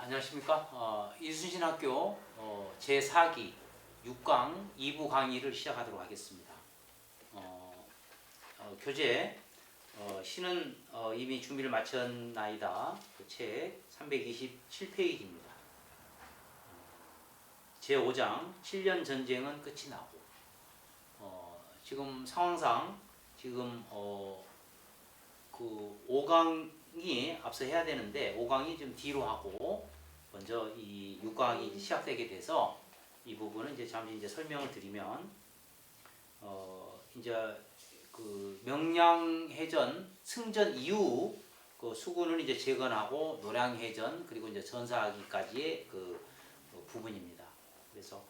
안녕하십니까. 이순신학교 제4기 6강 2부 강의를 시작하도록 하겠습니다. 교재 시는 이미 준비를 마쳤나이다. 그 책 327페이지입니다. 제5장 7년 전쟁은 끝이 나고 지금 상황상 지금 그 5강이 앞서 해야 되는데 5강이 좀 뒤로 하고 먼저 이 6강이 시작되게 돼서 이 부분은 이제 잠시 이제 설명을 드리면 이제 그 명량해전 승전 이후 그 수군을 이제 재건하고 노량해전 그리고 이제 전사하기까지의 그 부분입니다. 그래서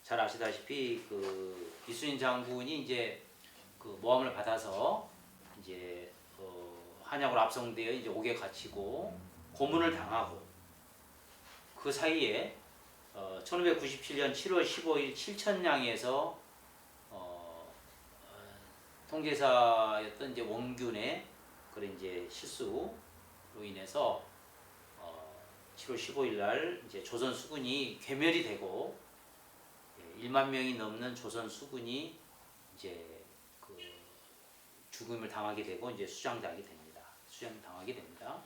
잘 아시다시피 그 이순신 장군이 이제 그 모함을 받아서 이제 한약으로 압송되어 이제 옥에 갇히고 고문을 당하고 그 사이에 1597년 7월 15일 칠천량에서 통제사였던 이제 원균의 그런 이제 실수로 인해서 7월 15일 날 이제 조선 수군이 괴멸이 되고 1만 명이 넘는 조선 수군이 이제 그 죽음을 당하게 되고 이제 수장당하게 됩니다.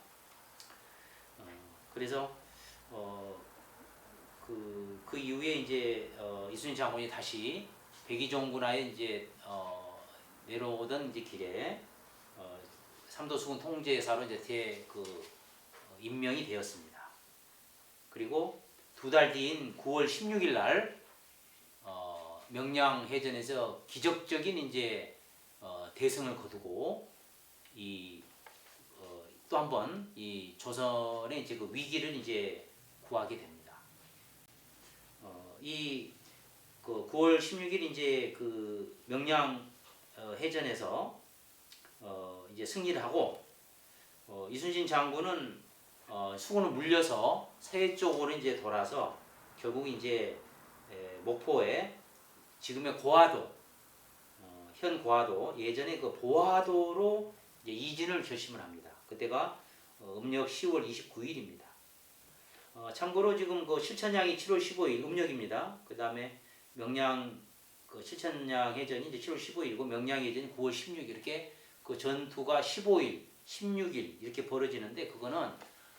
그래서 그 이후에 이제 이순신 장군이 다시 백의종군하에 이제 내려오던 이제 길에 삼도수군 통제사로 이제 임명이 되었습니다. 그리고 두 달 뒤인 9월 16일 날 명량해전에서 기적적인 이제 대승을 거두고 또 한 번 이 조선의 이제 그 위기를 이제 구하게 됩니다. 그 9월 16일 이제 그 명량 해전에서 이제 승리를 하고 이순신 장군은 수군을 물려서 서해 쪽으로 이제 돌아서 결국 이제 목포에 지금의 고화도 현 고화도 예전에 그 보화도로 이제 이진을 결심을 합니다. 그때가 음력 10월 29일입니다. 참고로 지금 그 칠천량이 7월 15일 음력입니다. 그 다음에 명량 그 칠천량 해전이 이제 7월 15일이고 명량 해전이 9월 16일 이렇게 그 전투가 15일, 16일 이렇게 벌어지는데 그거는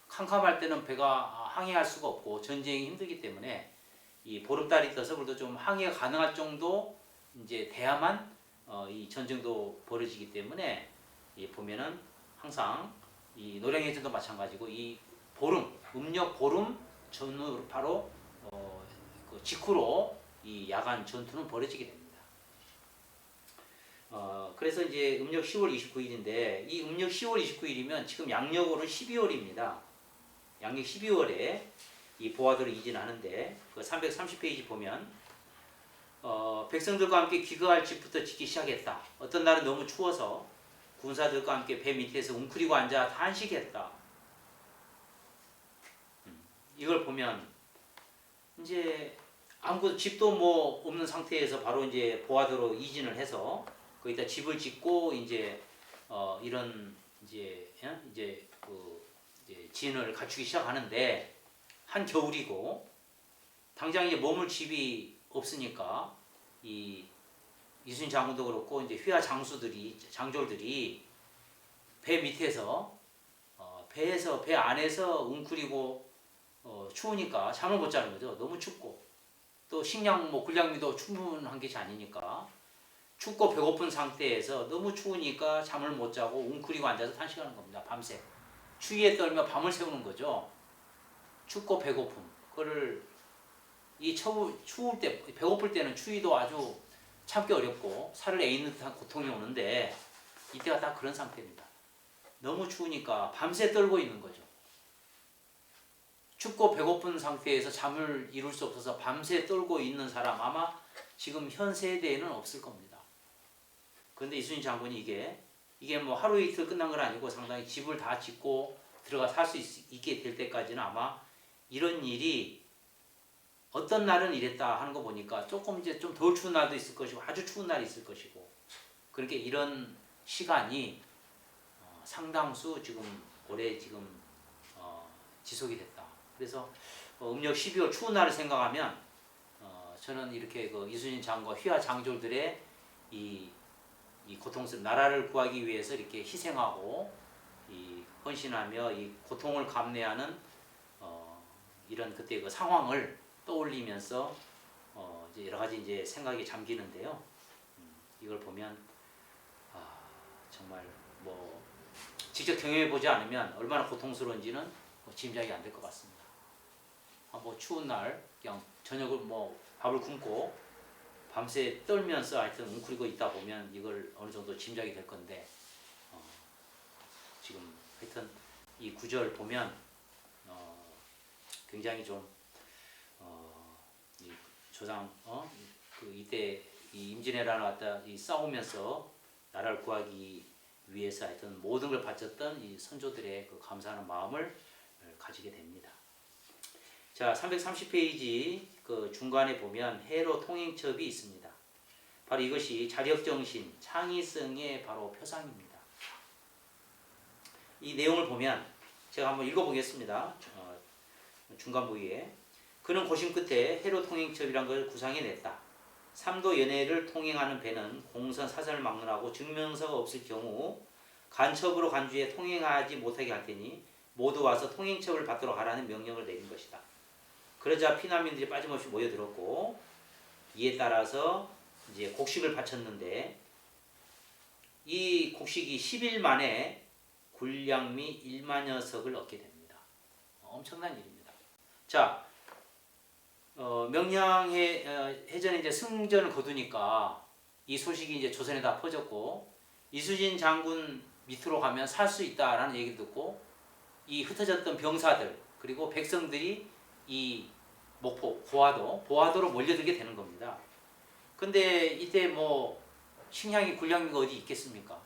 캄캄할 때는 배가 항해할 수가 없고 전쟁이 힘들기 때문에 이 보름달이 떠서 그래도 좀 항해가 가능할 정도 이제 돼야만 이 전쟁도 벌어지기 때문에 보면은 항상 이 노량해전도 마찬가지고 이 보름 음력 보름 전후 바로 그 직후로 이 야간 전투는 벌어지게 됩니다. 그래서 이제 음력 10월 29일인데 이 음력 10월 29일이면 지금 양력으로는 12월입니다. 양력 12월에 이 보화도를 이진하는데 그 330페이지 보면 백성들과 함께 귀가할 집부터 짓기 시작했다. 어떤 날은 너무 추워서 군사들과 함께 배 밑에서 웅크리고 앉아 탄식했다. 이걸 보면 이제 아무것도 집도 뭐 없는 상태에서 바로 이제 보화도로 이진을 해서 거기다 집을 짓고 이제 이런 이제 진을 갖추기 시작하는데 한 겨울이고 당장 이제 머물 집이 없으니까 이 이순신 장군도 그렇고 이제 휘하 장졸들이 배 밑에서 배 안에서 웅크리고 추우니까 잠을 못 자는 거죠. 너무 춥고 또 식량 뭐 군량미도 충분한 것이 아니니까 춥고 배고픈 상태에서 너무 추우니까 잠을 못 자고 웅크리고 앉아서 탄식하는 겁니다. 밤새 추위에 떨며 밤을 새우는 거죠. 춥고 배고픔 그거를 추울 때 배고플 때는 추위도 아주 참기 어렵고 살을 에이는 듯한 고통이 오는데 이때가 딱 그런 상태입니다. 너무 추우니까 밤새 떨고 있는 거죠. 춥고 배고픈 상태에서 잠을 이룰 수 없어서 밤새 떨고 있는 사람 아마 지금 현 세대에는 없을 겁니다. 그런데 이순신 장군이 이게 뭐 하루 이틀 끝난 건 아니고 상당히 집을 다 짓고 들어가 살 수 있게 될 때까지는 아마 이런 일이 어떤 날은 이랬다 하는 거 보니까 조금 이제 좀 덜 추운 날도 있을 것이고 아주 추운 날이 있을 것이고 그렇게 이런 시간이 상당수 지금 올해 지금 지속이 됐다. 그래서 음력 12월 추운 날을 생각하면 저는 이렇게 그 이순신 장군과 휘하 장졸들의 이 고통스러운 나라를 구하기 위해서 이렇게 희생하고 이 헌신하며 이 고통을 감내하는 이런 그때 그 상황을 떠올리면서 이제 여러 가지 이제 생각이 잠기는데요. 이걸 보면 정말 뭐 직접 경험해 보지 않으면 얼마나 고통스러운지는 짐작이 안 될 것 같습니다. 뭐 추운 날 그냥 저녁을 뭐 밥을 굶고 밤새 떨면서 하여튼 웅크리고 있다 보면 이걸 어느 정도 짐작이 될 건데 지금 하여튼 이 구절 보면 굉장히 좀 이 조상 그 이때 이 임진왜란 왔다 이 싸우면서 나라를 구하기 위해서 하여튼 모든 걸 바쳤던 이 선조들의 그 감사하는 마음을 가지게 됩니다. 자, 330페이지 그 중간에 보면 해로 통행첩이 있습니다. 바로 이것이 자력정신, 창의성의 바로 표상입니다. 이 내용을 보면 제가 한번 읽어보겠습니다. 중간 부위에 그는 고심 끝에 해로 통행첩이란 걸 구상해냈다. 삼도 연해를 통행하는 배는 공선 사선을 막론하고 증명서가 없을 경우 간첩으로 간주해 통행하지 못하게 할 테니 모두 와서 통행첩을 받도록 하라는 명령을 내린 것이다. 그러자 피난민들이 빠짐없이 모여들었고 이에 따라서 이제 곡식을 바쳤는데 이 곡식이 10일 만에 군량미 1만여 석을 얻게 됩니다. 엄청난 일입니다. 자, 명량해전에 이제 승전을 거두니까 이 소식이 이제 조선에 다 퍼졌고 이순신 장군 밑으로 가면 살 수 있다라는 얘기를 듣고 이 흩어졌던 병사들 그리고 백성들이 이 목포 보화도로 몰려들게 되는 겁니다. 근데 이때 뭐 식량이 군량미가 어디 있겠습니까?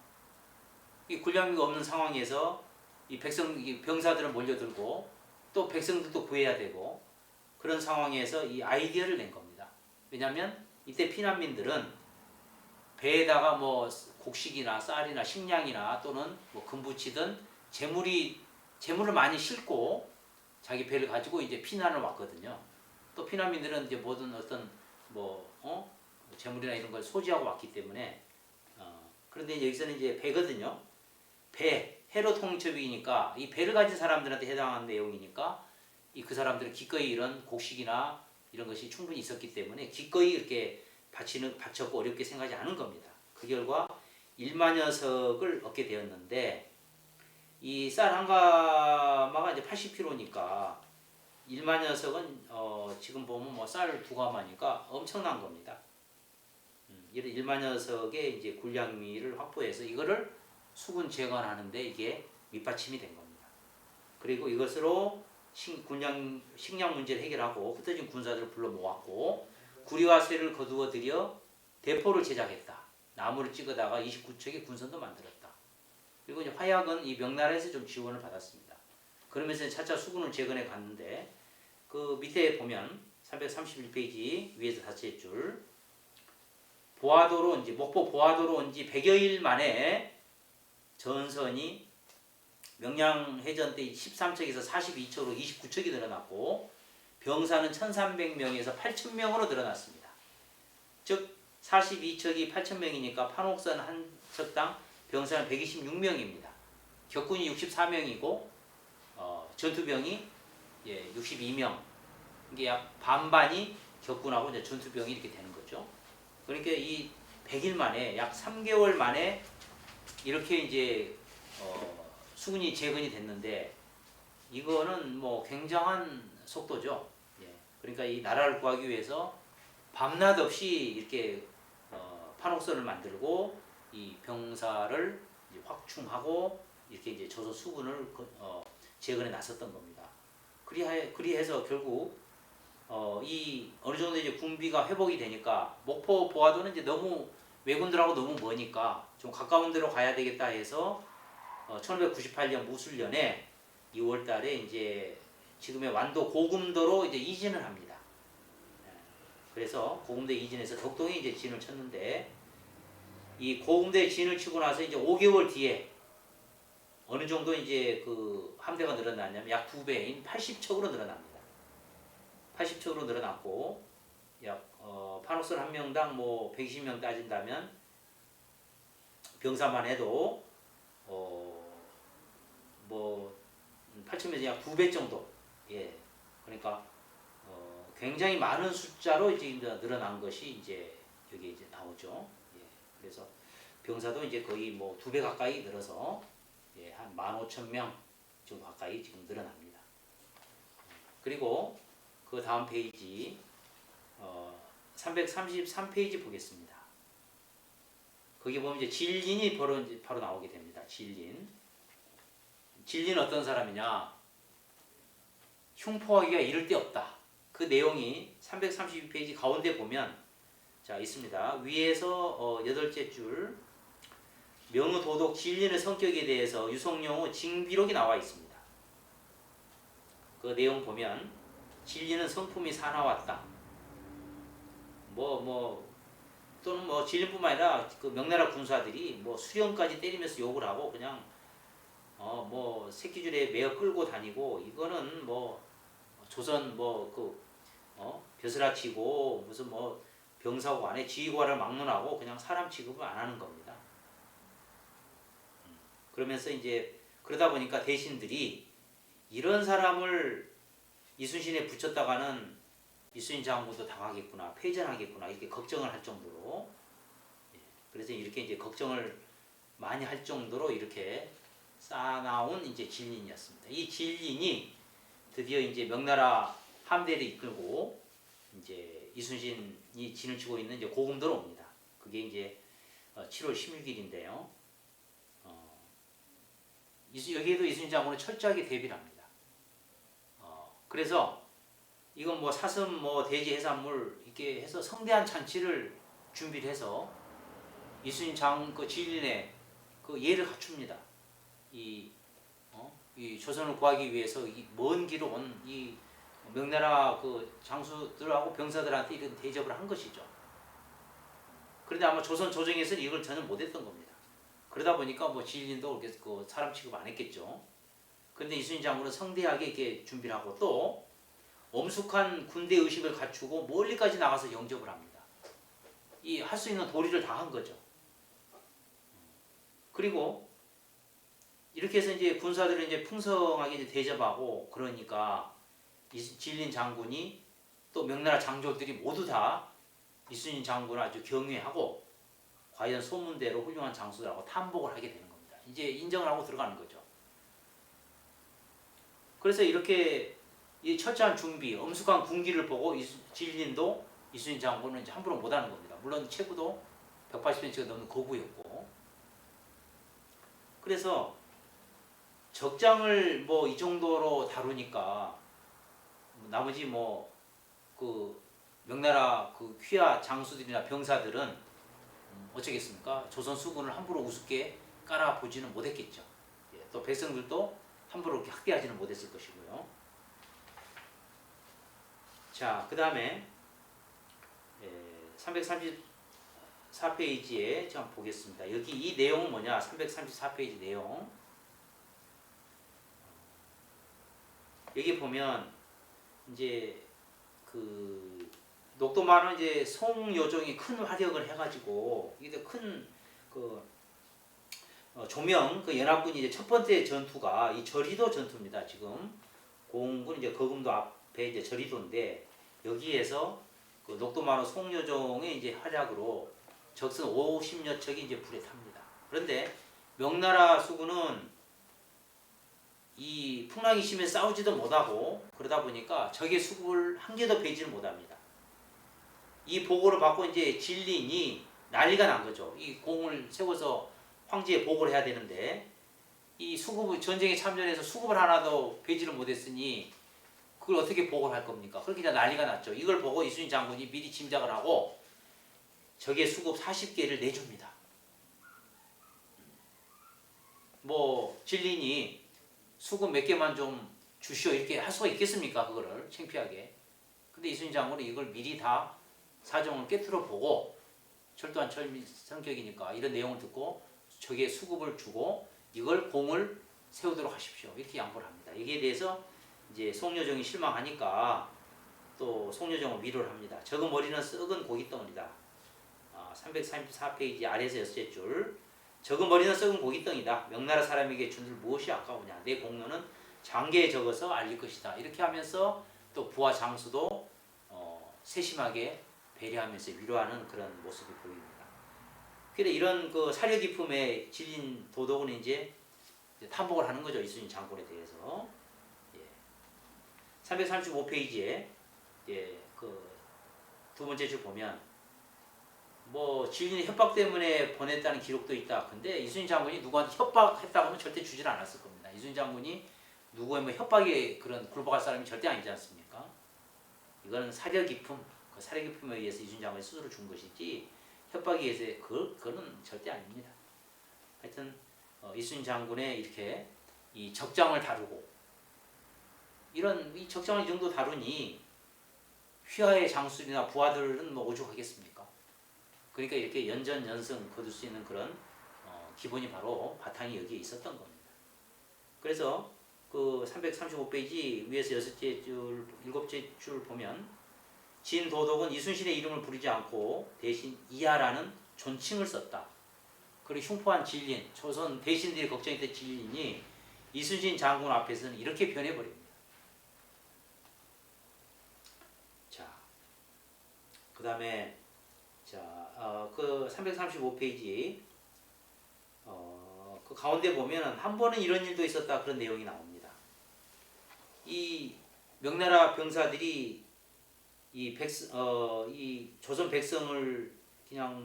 이 군량미가 없는 상황에서 이 병사들은 몰려들고 또 백성들도 구해야 되고 그런 상황에서 이 아이디어를 낸 겁니다. 왜냐하면 이때 피난민들은 배에다가 뭐 곡식이나 쌀이나 식량이나 또는 뭐 금붙이든 재물을 많이 싣고 자기 배를 가지고 이제 피난을 왔거든요. 또 피난민들은 이제 모든 어떤 재물이나 이런 걸 소지하고 왔기 때문에 그런데 여기서는 이제 배거든요. 해로 통첩이니까 이 배를 가진 사람들한테 해당하는 내용이니까 그 사람들은 기꺼이 이런 곡식이나 이런 것이 충분히 있었기 때문에 기꺼이 이렇게 바쳤고 어렵게 생각하지 않은 겁니다. 그 결과 1만여 석을 얻게 되었는데 이 쌀 한 가마가 이제 80kg니까 1만여 석은 지금 보면 뭐 쌀 두 가마니까 엄청난 겁니다. 이런 1만여 석의 이제 군량미를 확보해서 이거를 수군 재건하는데 이게 밑받침이 된 겁니다. 그리고 이것으로 식량 문제를 해결하고 흩어진 군사들을 불러 모았고 구리와 쇠를 거두어 들여 대포를 제작했다. 나무를 찍어다가 29척의 군선도 만들었다. 그리고 이제 화약은 이 명나라에서 좀 지원을 받았습니다. 그러면서 차차 수군을 재건해 갔는데 그 밑에 보면 331페이지 위에서 다섯째 줄 보화도로 이제 목포 보화도로 온 지 100여일 만에 전선이 명량해전 때 13척에서 42척으로 29척이 늘어났고 병사는 1300명에서 8000명으로 늘어났습니다. 즉 42척이 8000명이니까 판옥선 한 척당 병사는 126명입니다. 격군이 64명이고 전투병이 62명. 이게 약 반반이 격군하고 이제 전투병이 이렇게 되는 거죠. 그러니까 이 100일 만에 약 3개월 만에 이렇게 이제 수군이 재건이 됐는데 이거는 뭐 굉장한 속도죠. 그러니까 이 나라를 구하기 위해서 밤낮 없이 이렇게 판옥선을 만들고 이 병사를 이제 확충하고 이렇게 이제 조선 수군을 재건에 나섰던 겁니다. 그리해서 결국 이 어느 정도 이제 군비가 회복이 되니까 목포 보화도는 이제 너무 왜군들하고 너무 머니까 좀 가까운 데로 가야 되겠다 해서 1598년 무술년에 2월달에 이제 지금의 완도 고금도로 이제 이진을 합니다. 그래서 고금도에 이진해서 덕동에 이제 진을 쳤는데 이 고금도에 진을 치고 나서 이제 5개월 뒤에 어느 정도 이제 그 함대가 늘어났냐면 약 2배인 80척으로 늘어납니다. 80척으로 늘어났고 약 판옥선 한 명당 뭐 120명 따진다면 병사만 해도 뭐 8척에서 약 2배 정도. 예. 그러니까 굉장히 많은 숫자로 이제 늘어난 것이 이제 여기 이제 나오죠. 예. 그래서 병사도 이제 거의 뭐 2배 가까이 늘어서 예, 한 15,000명 정도 가까이 지금 늘어납니다. 그리고 그 다음 페이지 333페이지 보겠습니다. 거기 보면 이제 진린이 바로 나오게 됩니다. 진린. 진린은 어떤 사람이냐? 흉포하기가 이를 데 없다. 그 내용이 332페이지 가운데 보면 자 있습니다. 위에서 8째 줄 명의 도덕 진린의 성격에 대해서 유성룡의 징비록이 나와 있습니다. 그 내용 보면 진린은 성품이 사나웠다. 또는 뭐 진린뿐만 아니라 그 명나라 군사들이 뭐 수령까지 때리면서 욕을 하고 그냥 뭐 새끼줄에 매어 끌고 다니고 이거는 뭐 조선 벼슬아치고 무슨 뭐 병사고 안에 지휘관을 막론하고 그냥 사람 취급을 안 하는 겁니다. 그러면서 이제 그러다 보니까 대신들이 이런 사람을 이순신에 붙였다가는 이순신 장군도 당하겠구나, 패전하겠구나 이렇게 걱정을 할 정도로 그래서 이렇게 이제 걱정을 많이 할 정도로 이렇게 쌓아나온 이제 진린이었습니다. 이 진린이 드디어 이제 명나라 함대를 이끌고 이제 이순신이 진을 치고 있는 이제 고금도로 옵니다. 그게 이제 7월 16일인데요. 여기에도 이순신 장군은 철저하게 대비를 합니다. 그래서 이건 뭐 사슴 뭐 대지 해산물 이렇게 해서 성대한 잔치를 준비를 해서 이순신 그 진린의 그 예를 갖춥니다. 이 조선을 구하기 위해서 이 먼 길을 온 이 명나라 그 장수들하고 병사들한테 이런 대접을 한 것이죠. 그런데 아마 조선 조정에서는 이걸 전혀 못했던 겁니다. 그러다 보니까 뭐 진린도 그렇게 그 사람 취급 안 했겠죠. 그런데 이순신 장군은 성대하게 이렇게 준비를 하고 또 엄숙한 군대 의식을 갖추고 멀리까지 나가서 영접을 합니다. 이 할 수 있는 도리를 다 한 거죠. 그리고 이렇게 해서 이제 군사들을 이제 풍성하게 이제 대접하고 그러니까 진린 장군이 또 명나라 장졸들이 모두 다 이순신 장군을 아주 경외하고 과연 소문대로 훌륭한 장수라고 탐복을 하게 되는 겁니다. 이제 인정을 하고 들어가는 거죠. 그래서 이렇게 이 철저한 준비, 엄숙한 군기를 보고 진린도 이순신 장군은 이제 함부로 못하는 겁니다. 물론 체구도 180cm가 넘는 거구였고, 그래서 적장을 뭐 이 정도로 다루니까 나머지 뭐 그 명나라 그 휘하 장수들이나 병사들은 어쩌겠습니까? 조선 수군을 함부로 우습게 깔아보지는 못했겠죠. 또 백성들도 함부로 그렇게 학대하지는 못했을 것이고요. 자, 그 다음에 334페이지에 제가 보겠습니다. 여기 이 내용은 뭐냐? 334페이지 내용. 여기 보면 이제 그 녹도만은 이제 송요정이 큰 활약을 해가지고 이게 큰 그 조명 그 연합군이 이제 첫 번째 전투가 이 저리도 전투입니다. 지금 공군 이제 거금도 앞에 이제 저리도인데 여기에서 그 녹도만호 송요정의 이제 활약으로 적선 50여 척이 이제 불에 탑니다. 그런데 명나라 수군은 이 풍랑이 심해 싸우지도 못하고 그러다 보니까 적의 수급을 한 개도 배지를 못합니다. 이 보고를 받고 이제 진린이 난리가 난 거죠. 이 공을 세워서 황제에 보고를 해야 되는데 이 수급을 전쟁에 참전해서 수급을 하나도 배지를 못했으니 그걸 어떻게 보고를 할 겁니까? 그렇게 이제 난리가 났죠. 이걸 보고 이순신 장군이 미리 짐작을 하고 적의 수급 40개를 내줍니다. 뭐 진린이 수급 몇 개만 좀 주시오 이렇게 할 수가 있겠습니까? 그거를 창피하게. 근데 이순신 장군은 이걸 미리 다 사정을 꿰뚫어 보고 철도한 철민 성격이니까 이런 내용을 듣고 적의 수급을 주고 이걸 공을 세우도록 하십시오. 이렇게 양보를 합니다. 여기에 대해서 이제 송여정이 실망하니까 또 송여정을 위로를 합니다. 적은 머리는 썩은 고깃덩어리다. 334페이지 아래에서 여섯째 줄. 적은 머리는 썩은 고깃덩이다. 명나라 사람에게 준들 무엇이 아까우냐. 내 공로는 장계에 적어서 알릴 것이다. 이렇게 하면서 또 부하 장수도 세심하게 배려하면서 위로하는 그런 모습이 보입니다. 그래 이런 그 사려 깊음에 질린 도덕은 이제 탐복을 하는 거죠. 이순신 장군에 대해서. 335페이지에 그 두 번째 줄 보면 뭐 질린이 협박 때문에 보냈다는 기록도 있다. 근데 이순신 장군이 누구한테 협박했다고는 절대 주질 않았을 겁니다. 이순신 장군이 누구의 뭐 협박에 그런 굴복할 사람이 절대 아니지 않습니까? 이거는 사려 깊음, 그 사려 깊음에 의해서 이순신 장군이 스스로 준 것이지 협박에 의해서 그거는 절대 아닙니다. 하여튼 이순신 장군의 이렇게 이 적장을 다루고 이런 이 적장을 이 정도 다루니 휘하의 장수들이나 부하들은 뭐 오죽하겠습니까? 그러니까 이렇게 연전연승 거둘 수 있는 그런 기본이 바로 바탕이 여기에 있었던 겁니다. 그래서 그 335페이지 위에서 여섯째 줄, 일곱째 줄 보면 진도덕은 이순신의 이름을 부르지 않고 대신 이하라는 존칭을 썼다. 그리고 흉포한 진린, 조선 대신들이 걱정했던 진린이 이순신 장군 앞에서는 이렇게 변해버립니다. 자, 그 다음에 그 335페이지 그 가운데 보면 한 번은 이런 일도 있었다 그런 내용이 나옵니다. 이 명나라 병사들이 이 조선 백성을 그냥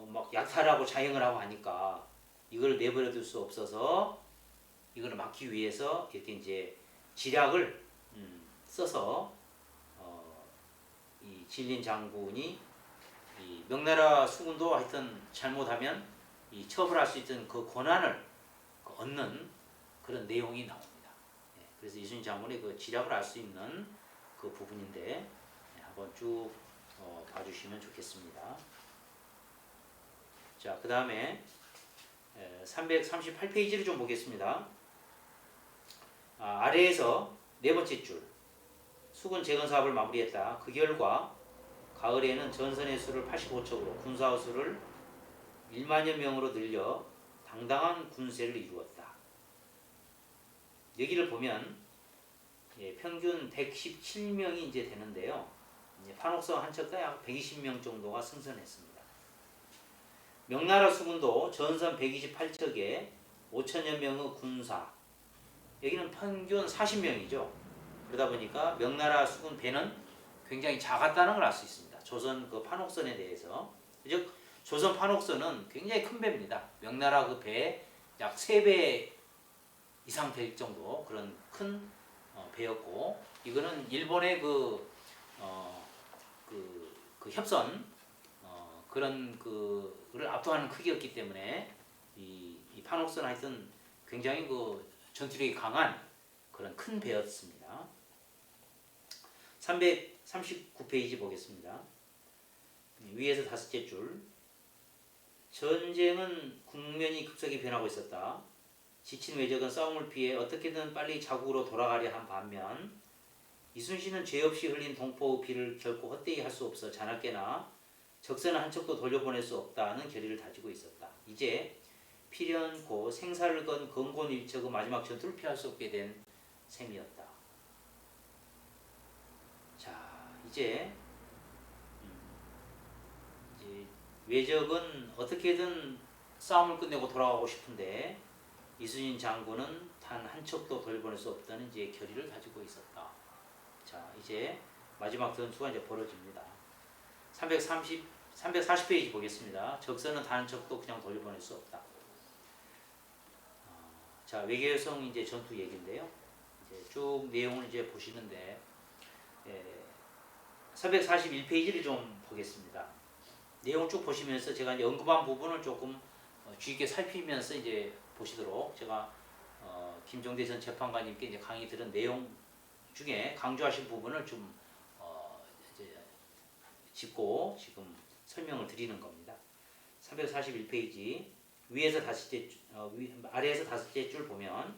막 약탈하고 자행을 하고 하니까 이걸 내버려 둘 수 없어서 이걸 막기 위해서 이렇게 이제 지략을 써서 이 진린 장군이 이 명나라 수군도 하여튼 잘못하면 이 처벌할 수 있던 그 권한을 얻는 그런 내용이 나옵니다. 그래서 이순신 장군의 그 지략을 알 수 있는 그 부분인데 한번 쭉 봐주시면 좋겠습니다. 자, 그 다음에 338페이지를 좀 보겠습니다. 아래에서 네 번째 줄 수군 재건 사업을 마무리했다. 그 결과 가을에는 전선의 수를 85척으로 군사의 수를 1만여 명으로 늘려 당당한 군세를 이루었다. 여기를 보면 평균 117명이 이제 되는데요. 판옥성 한 척가 약 120명 정도가 승선했습니다. 명나라 수군도 전선 128척에 5천여 명의 군사, 여기는 평균 40명이죠. 그러다 보니까 명나라 수군 배는 굉장히 작았다는 걸 알 수 있습니다. 조선 그 판옥선에 대해서. 즉 조선 판옥선은 굉장히 큰 배입니다. 명나라 그 배 약 3배 이상 될 정도 그런 큰 배였고, 이거는 일본의 그 협선 그런 그를 압도하는 크기였기 때문에 이 판옥선은 하여튼 굉장히 그 전투력이 강한 그런 큰 배였습니다. 339페이지 보겠습니다. 위에서 다섯째 줄. 전쟁은 국면이 급속히 변하고 있었다. 지친 외적은 싸움을 피해 어떻게든 빨리 자국으로 돌아가려 한 반면 이순신은 죄 없이 흘린 동포의 피를 결코 헛되이 할 수 없어 자나깨나 적선을 한 척도 돌려보낼 수 없다는 결의를 다지고 있었다. 이제 필연코 생사를 건 건곤일척의 마지막 전투를 피할 수 없게 된 셈이었다. 자, 이제 외적은 어떻게든 싸움을 끝내고 돌아가고 싶은데 이순신 장군은 단 한 척도 돌려보낼 수 없다는 이제 결의를 가지고 있었다. 자, 이제 마지막 전투가 이제 벌어집니다. 340페이지 보겠습니다. 적선은 단 한 척도 그냥 돌려보낼 수 없다. 자, 외교성 이제 전투 얘기인데요. 이제 쭉 내용을 이제 보시는데 341페이지를 좀 보겠습니다. 내용 쭉 보시면서 제가 이제 언급한 부분을 조금 주의 깊게 살피면서 이제 보시도록 제가 김종대 전 재판관님께 이제 강의 들은 내용 중에 강조하신 부분을 좀 이제 짚고 지금 설명을 드리는 겁니다. 341페이지 위에서 아래에서 다섯째 줄 보면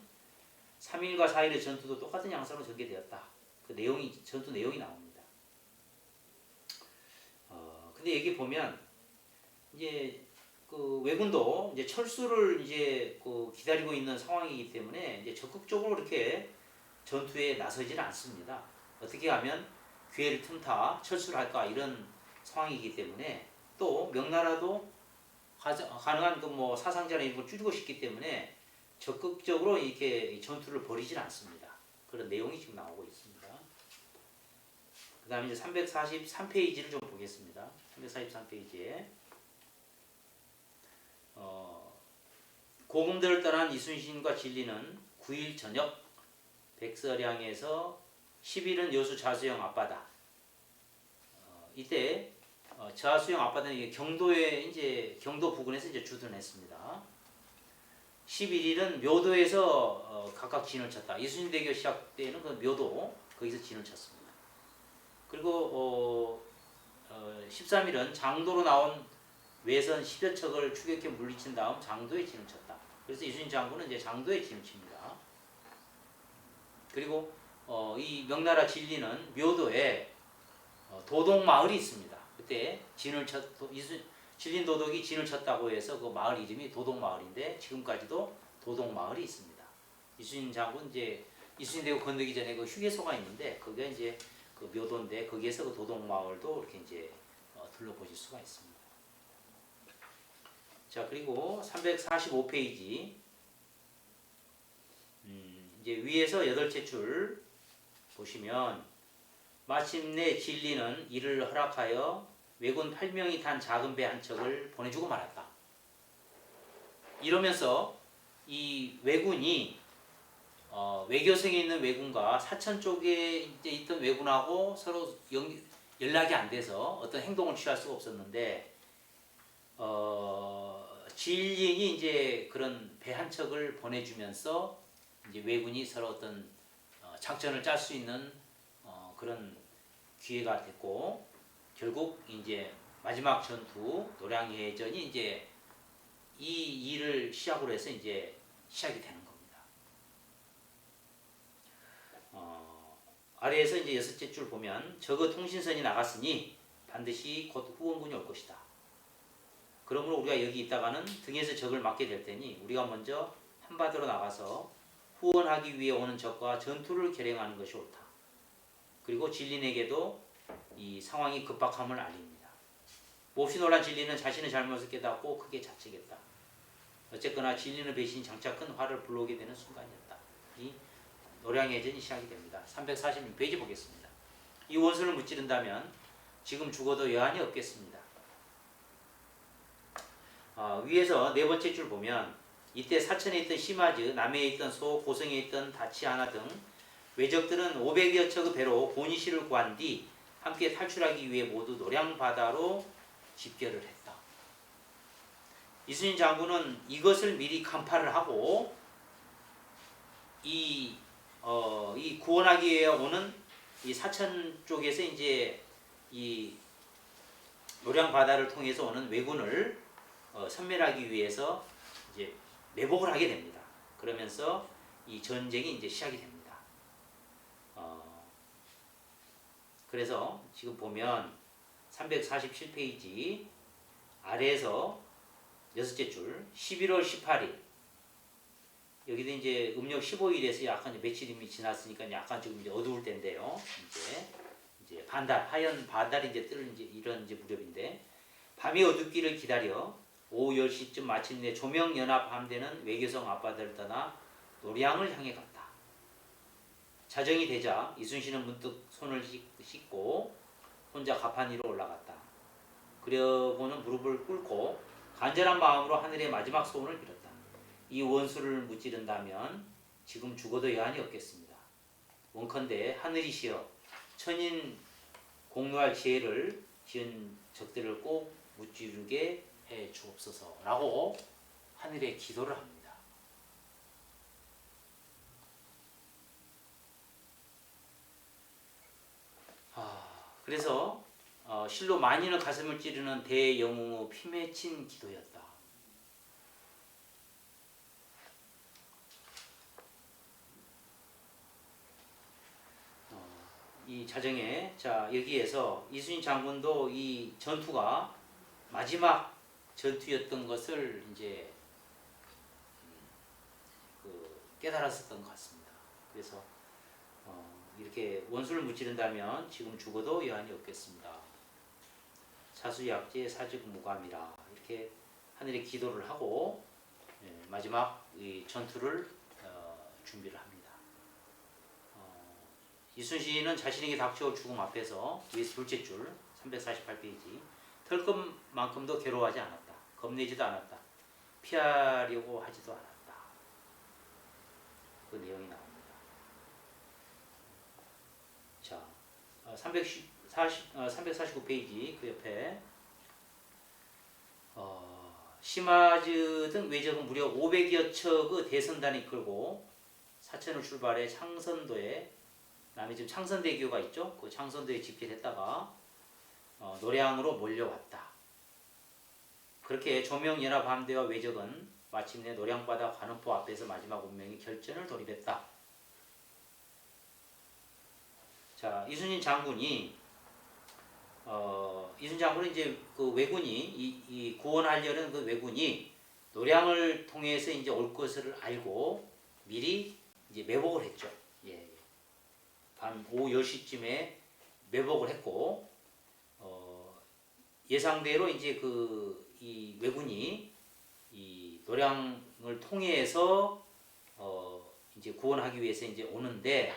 3일과 4일의 전투도 똑같은 양상으로 전개되었다. 그 내용이 전투 내용이 나옵니다. 근데 여기 보면 이제 그 왜군도 이제 철수를 이제 그 기다리고 있는 상황이기 때문에 이제 적극적으로 이렇게 전투에 나서지는 않습니다. 어떻게 하면 기회를 틈타 철수를 할까 이런 상황이기 때문에 또 명나라도 가능한 그 뭐 사상자나 이런 걸 줄이고 싶기 때문에 적극적으로 이렇게 전투를 벌이질 않습니다. 그런 내용이 지금 나오고 있습니다. 그 다음에 이제 343페이지를 좀 보겠습니다. 343페이지에 고금들을 떠난 이순신과 진리는 9일 저녁 백서량에서 10일은 여수 자수영 앞바다. 이때 자수영 앞바다는 이게 경도 부근에서 이제 주둔했습니다. 11일은 묘도에서 각각 진을 쳤다. 이순신대교 시작 때는 그 묘도 거기서 진을 쳤습니다. 그리고 13일은 장도로 나온 외선 10여 척을 추격해 물리친 다음 장도에 진을 쳤다. 그래서 이순신 장군은 이제 장도에 진을 칩니다. 그리고 이 명나라 진리는 묘도에 도동마을이 있습니다. 그때 진린 도독이 진을 쳤다고 해서 그 마을 이름이 도동마을인데 지금까지도 도동마을이 있습니다. 이순신 장군 이순신 대교 건너기 전에 그 휴게소가 있는데 그게 이제 그 묘도인데 거기에서 그 도동마을도 이렇게 이제 둘러보실 수가 있습니다. 자, 그리고 345페이지 이제 위에서 8째 줄 보시면 마침내 진리는 이를 허락하여 왜군 8명이 탄 작은 배 한 척을 보내주고 말았다. 이러면서 이 왜군이 외교성에 있는 왜군과 사천 쪽에 이제 있던 왜군하고 서로 연락이 안 돼서 어떤 행동을 취할 수가 없었는데 진린이 이제 그런 배 한 척을 보내주면서 이제 왜군이 서로 어떤 작전을 짤 수 있는 그런 기회가 됐고 결국 이제 마지막 전투 노량해전이 이제 이 일을 시작으로 해서 이제 시작이 되는 겁니다. 아래에서 이제 6째 줄 보면 적의 통신선이 나갔으니 반드시 곧 후원군이 올 것이다. 그러므로 우리가 여기 있다가는 등에서 적을 맞게 될 테니 우리가 먼저 한바다로 나가서 후원하기 위해 오는 적과 전투를 결행하는 것이 옳다. 그리고 진린에게도 이 상황이 급박함을 알립니다. 몹시 놀란 진린은 자신의 잘못을 깨닫고 크게 자책했다. 어쨌거나 진린의 배신이 장차 큰 화를 불러오게 되는 순간이었다. 이 노량해전이 시작이 됩니다. 346페이지 보겠습니다. 이 원수를 무찌른다면 지금 죽어도 여한이 없겠습니다. 위에서 4번째 줄 보면 이때 사천에 있던 심하즈, 남해에 있던 소, 고성에 있던 다치아나 등 왜적들은 500여 척의 배로 고니시를 구한 뒤 함께 탈출하기 위해 모두 노량바다로 집결을 했다. 이순신 장군은 이것을 미리 간파를 하고 이 구원하기 위해 오는 이 사천 쪽에서 이제 이 노량바다를 통해서 오는 왜군을 섬멸하기 위해서 이제 매복을 하게 됩니다. 그러면서 이 전쟁이 이제 시작이 됩니다. 그래서 지금 보면 347페이지 아래에서 6째 줄 11월 18일 여기도 이제 음력 15일에서 약간 이제 며칠이 지났으니까 약간 지금 이제 어두울 때인데요. 이제 하얀 반달이 이제 뜨는 이런 이제 무렵인데 밤이 어둡기를 기다려 오후 10시쯤 마침내 조명연합 함대는 외교성 앞바다를 떠나 노량을 향해 갔다. 자정이 되자 이순신은 문득 손을 씻고 혼자 가판 위로 올라갔다. 그러고는 무릎을 꿇고 간절한 마음으로 하늘의 마지막 소원을 빌었다. 이 원수를 무찌른다면 지금 죽어도 여한이 없겠습니다. 원컨대 하늘이시여 천인 공로할 지혜를 지은 적들을 꼭 무찌르게 해 주옵소서라고 하늘에 기도를 합니다. 그래서 실로 만인의 가슴을 찌르는 대영웅의 피 맺힌 기도였다. 이 자정에 자 여기에서 이순신 장군도 이 전투가 마지막 전투였던 것을 이제 깨달았었던 것 같습니다. 그래서 이렇게 원수를 무찌른다면 지금 죽어도 여한이 없겠습니다. 사수약제 사직무감이라 이렇게 하늘에 기도를 하고 마지막 이 전투를 준비를 합니다. 이순신은 자신에게 닥쳐올 죽음 앞에서 위에서 둘째 줄 348페이지 털 것만큼도 괴로워하지 않았다. 겁내지도 않았다. 피하려고 하지도 않았다. 그 내용이 나옵니다. 자, 349페이지 그 옆에 심화즈 등 외적은 무려 500여 척의 대선단이 이끌고 사천을 출발해 창선도에 남이 지금 창선대교가 있죠. 그 창선도에 집결했다가 노량으로 몰려왔다. 그렇게 조명연합함대와 외적은 마침내 노량바다 관음포 앞에서 마지막 운명의 결전을 돌입했다. 자, 이순신 장군은 이제 그 왜군이 이 구원하려는 그 왜군이 노량을 통해서 이제 올 것을 알고 미리 이제 매복을 했죠. 예. 밤 오후 10시쯤에 매복을 했고 예상대로 이제 이 왜군이 이 노량을 통해서 이제 구원하기 위해서 이제 오는데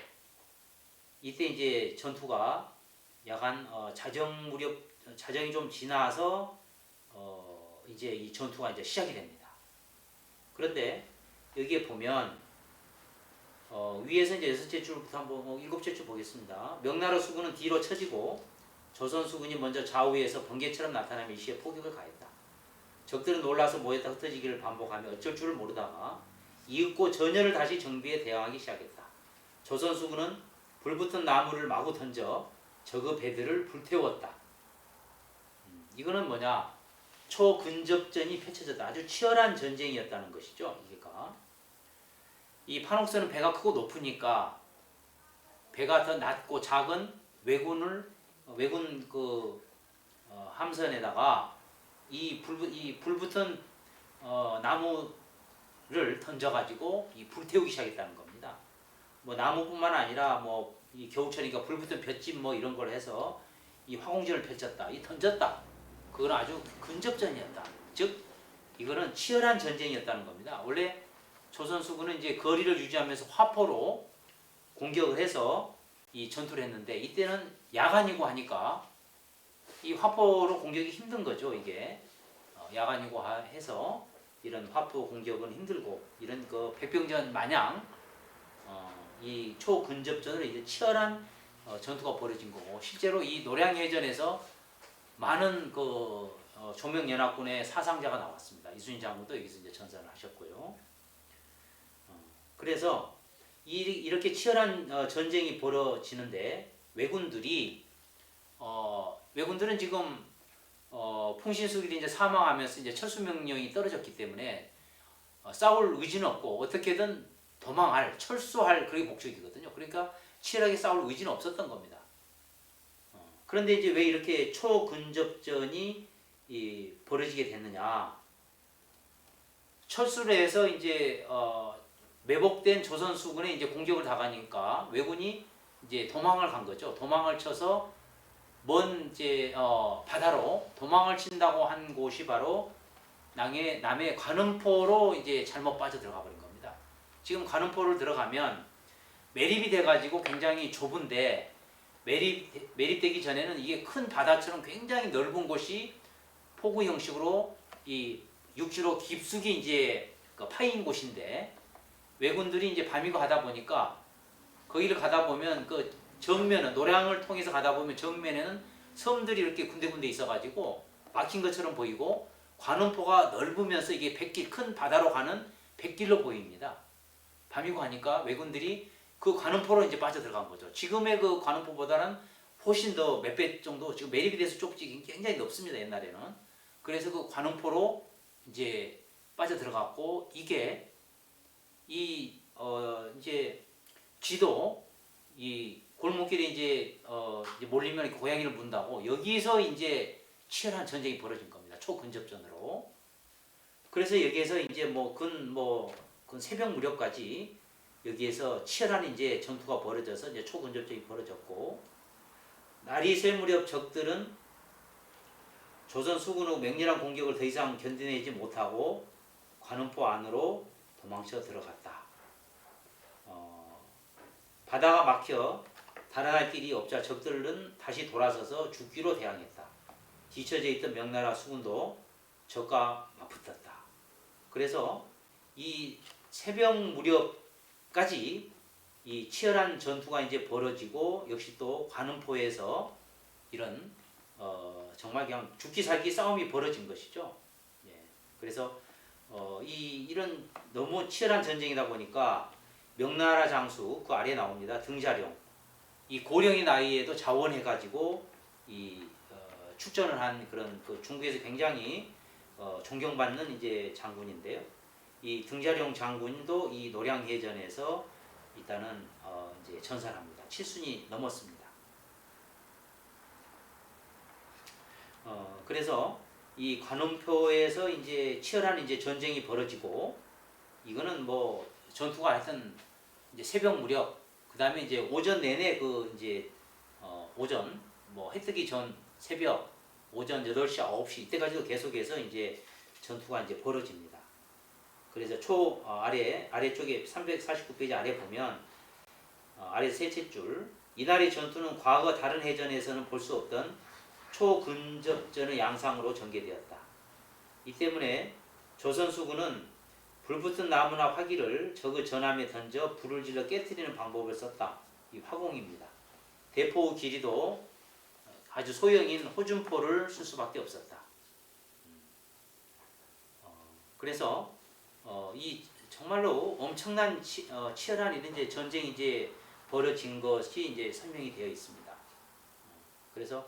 이때 이제 전투가 약간 자정이 좀 지나서 이제 이 전투가 이제 시작이 됩니다. 그런데 여기에 보면 위에서 이제 6째 줄부터 한번 7째 줄 보겠습니다. 명나라 수군은 뒤로 처지고 조선 수군이 먼저 좌우에서 번개처럼 나타나며 일시에 포격을 가했다. 적들은 놀라서 모였다 흩어지기를 반복하며 어쩔 줄을 모르다가 이윽고 전열을 다시 정비해 대항하기 시작했다. 조선 수군은 불붙은 나무를 마구 던져 적의 배들을 불태웠다. 이거는 뭐냐? 초근접전이 펼쳐졌다. 아주 치열한 전쟁이었다는 것이죠. 이게가 이 판옥선은 배가 크고 높으니까 배가 더 낮고 작은 왜군 함선에다가 이 불붙은 나무를 던져가지고 이 불태우기 시작했다는 겁니다. 뭐 나무뿐만 아니라 뭐 이 겨울철이니까 불붙은 볏짚 뭐 이런 걸 해서 이 화공전을 펼쳤다. 이 던졌다. 그건 아주 근접전이었다. 즉 이거는 치열한 전쟁이었다는 겁니다. 원래 조선 수군은 이제 거리를 유지하면서 화포로 공격을 해서 이 전투를 했는데 이때는 야간이고 하니까 이 화포로 공격이 힘든 거죠. 이게 야간이고 해서 이런 화포 공격은 힘들고 이런 그 백병전 마냥 이 초근접전으로 이제 치열한 전투가 벌어진 거고 실제로 이 노량해전에서 많은 조명연합군의 사상자가 나왔습니다. 이순신 장군도 여기서 이제 전사를 하셨고요. 그래서 이렇게 치열한 전쟁이 벌어지는데 왜군들은 지금 풍신수길이 이제 사망하면서 이제 철수 명령이 떨어졌기 때문에 싸울 의지는 없고 어떻게든 철수할 그게 목적이거든요. 그러니까 치열하게 싸울 의지는 없었던 겁니다. 그런데 이제 왜 이렇게 초근접전이 벌어지게 됐느냐? 철수를 해서 이제 매복된 조선 수군에 이제 공격을 당하니까 왜군이 이제 도망을 간 거죠. 도망을 쳐서 먼 이제 바다로 도망을 친다고 한 곳이 바로 남해 관음포로 이제 잘못 빠져 들어가 버린 겁니다. 지금 관음포를 들어가면 매립이 돼가지고 굉장히 좁은데 매립되기 전에는 이게 큰 바다처럼 굉장히 넓은 곳이 포구 형식으로 이 육지로 깊숙이 이제 파인 곳인데 왜군들이 이제 밤이고 하다 보니까 거기를 가다 보면 그 정면은 노량을 통해서 가다 보면 정면에는 섬들이 이렇게 군데군데 있어가지고 막힌 것처럼 보이고 관음포가 넓으면서 이게 큰 바다로 가는 백길로 보입니다. 밤이고 하니까 왜군들이 그 관음포로 이제 빠져 들어간 거죠. 지금의 그 관음포보다는 훨씬 더 몇 배 정도 지금 매립이 돼서 좁지 굉장히 넓습니다. 옛날에는. 그래서 그 관음포로 이제 빠져 들어갔고 이게 이제 쥐도 이 골목길에 이제 몰리면 고양이를 문다고 여기서 이제 치열한 전쟁이 벌어진 겁니다. 초근접전으로. 그래서 여기에서 이제 근 새벽 무렵까지 여기에서 치열한 이제 전투가 벌어져서 이제 초근접전이 벌어졌고, 날이 새 무렵 적들은 조선 수군의 맹렬한 공격을 더 이상 견디내지 못하고 관음포 안으로 도망쳐 들어갔다. 바다가 막혀 달아날 길이 없자 적들은 다시 돌아서서 죽기로 대항했다. 뒤처져 있던 명나라 수군도 적과 맞붙었다. 그래서 이 새벽 무렵까지 이 치열한 전투가 이제 벌어지고, 역시 또 관음포에서 이런 정말 그냥 죽기 살기 싸움이 벌어진 것이죠. 예. 그래서 이런 너무 치열한 전쟁이다 보니까 명나라 장수 그 아래에 나옵니다. 등자룡. 이 고령의 나이에도 자원해가지고 축전을 한 그런 그 중국에서 굉장히 존경받는 이제 장군인데요. 이 등자룡 장군도 이 노량해전에서 일단은 이제 전사합니다. 7순이 넘었습니다. 그래서 이 관음표에서 이제 치열한 이제 전쟁이 벌어지고, 이거는 뭐 전투가 하여튼 이제 새벽 무렵, 그 다음에 이제 오전 내내 그 이제 오전 해 뜨기 전 새벽 오전 8시, 9시 이때까지도 계속해서 이제 전투가 이제 벌어집니다. 그래서 아래쪽에 349페이지 아래 보면 아래 셋째 줄, 이날의 전투는 과거 다른 해전에서는 볼 수 없던 초근접전의 양상으로 전개되었다. 이 때문에 조선 수군은 불붙은 나무나 화기를 적의 전함에 던져 불을 질러 깨뜨리는 방법을 썼다. 이 화공입니다. 대포의 길이도 아주 소형인 호준포를 쓸 수밖에 없었다. 그래서 이 정말로 엄청난 치열한 이런 이제 전쟁이 이제 벌어진 것이 이제 설명이 되어 있습니다. 그래서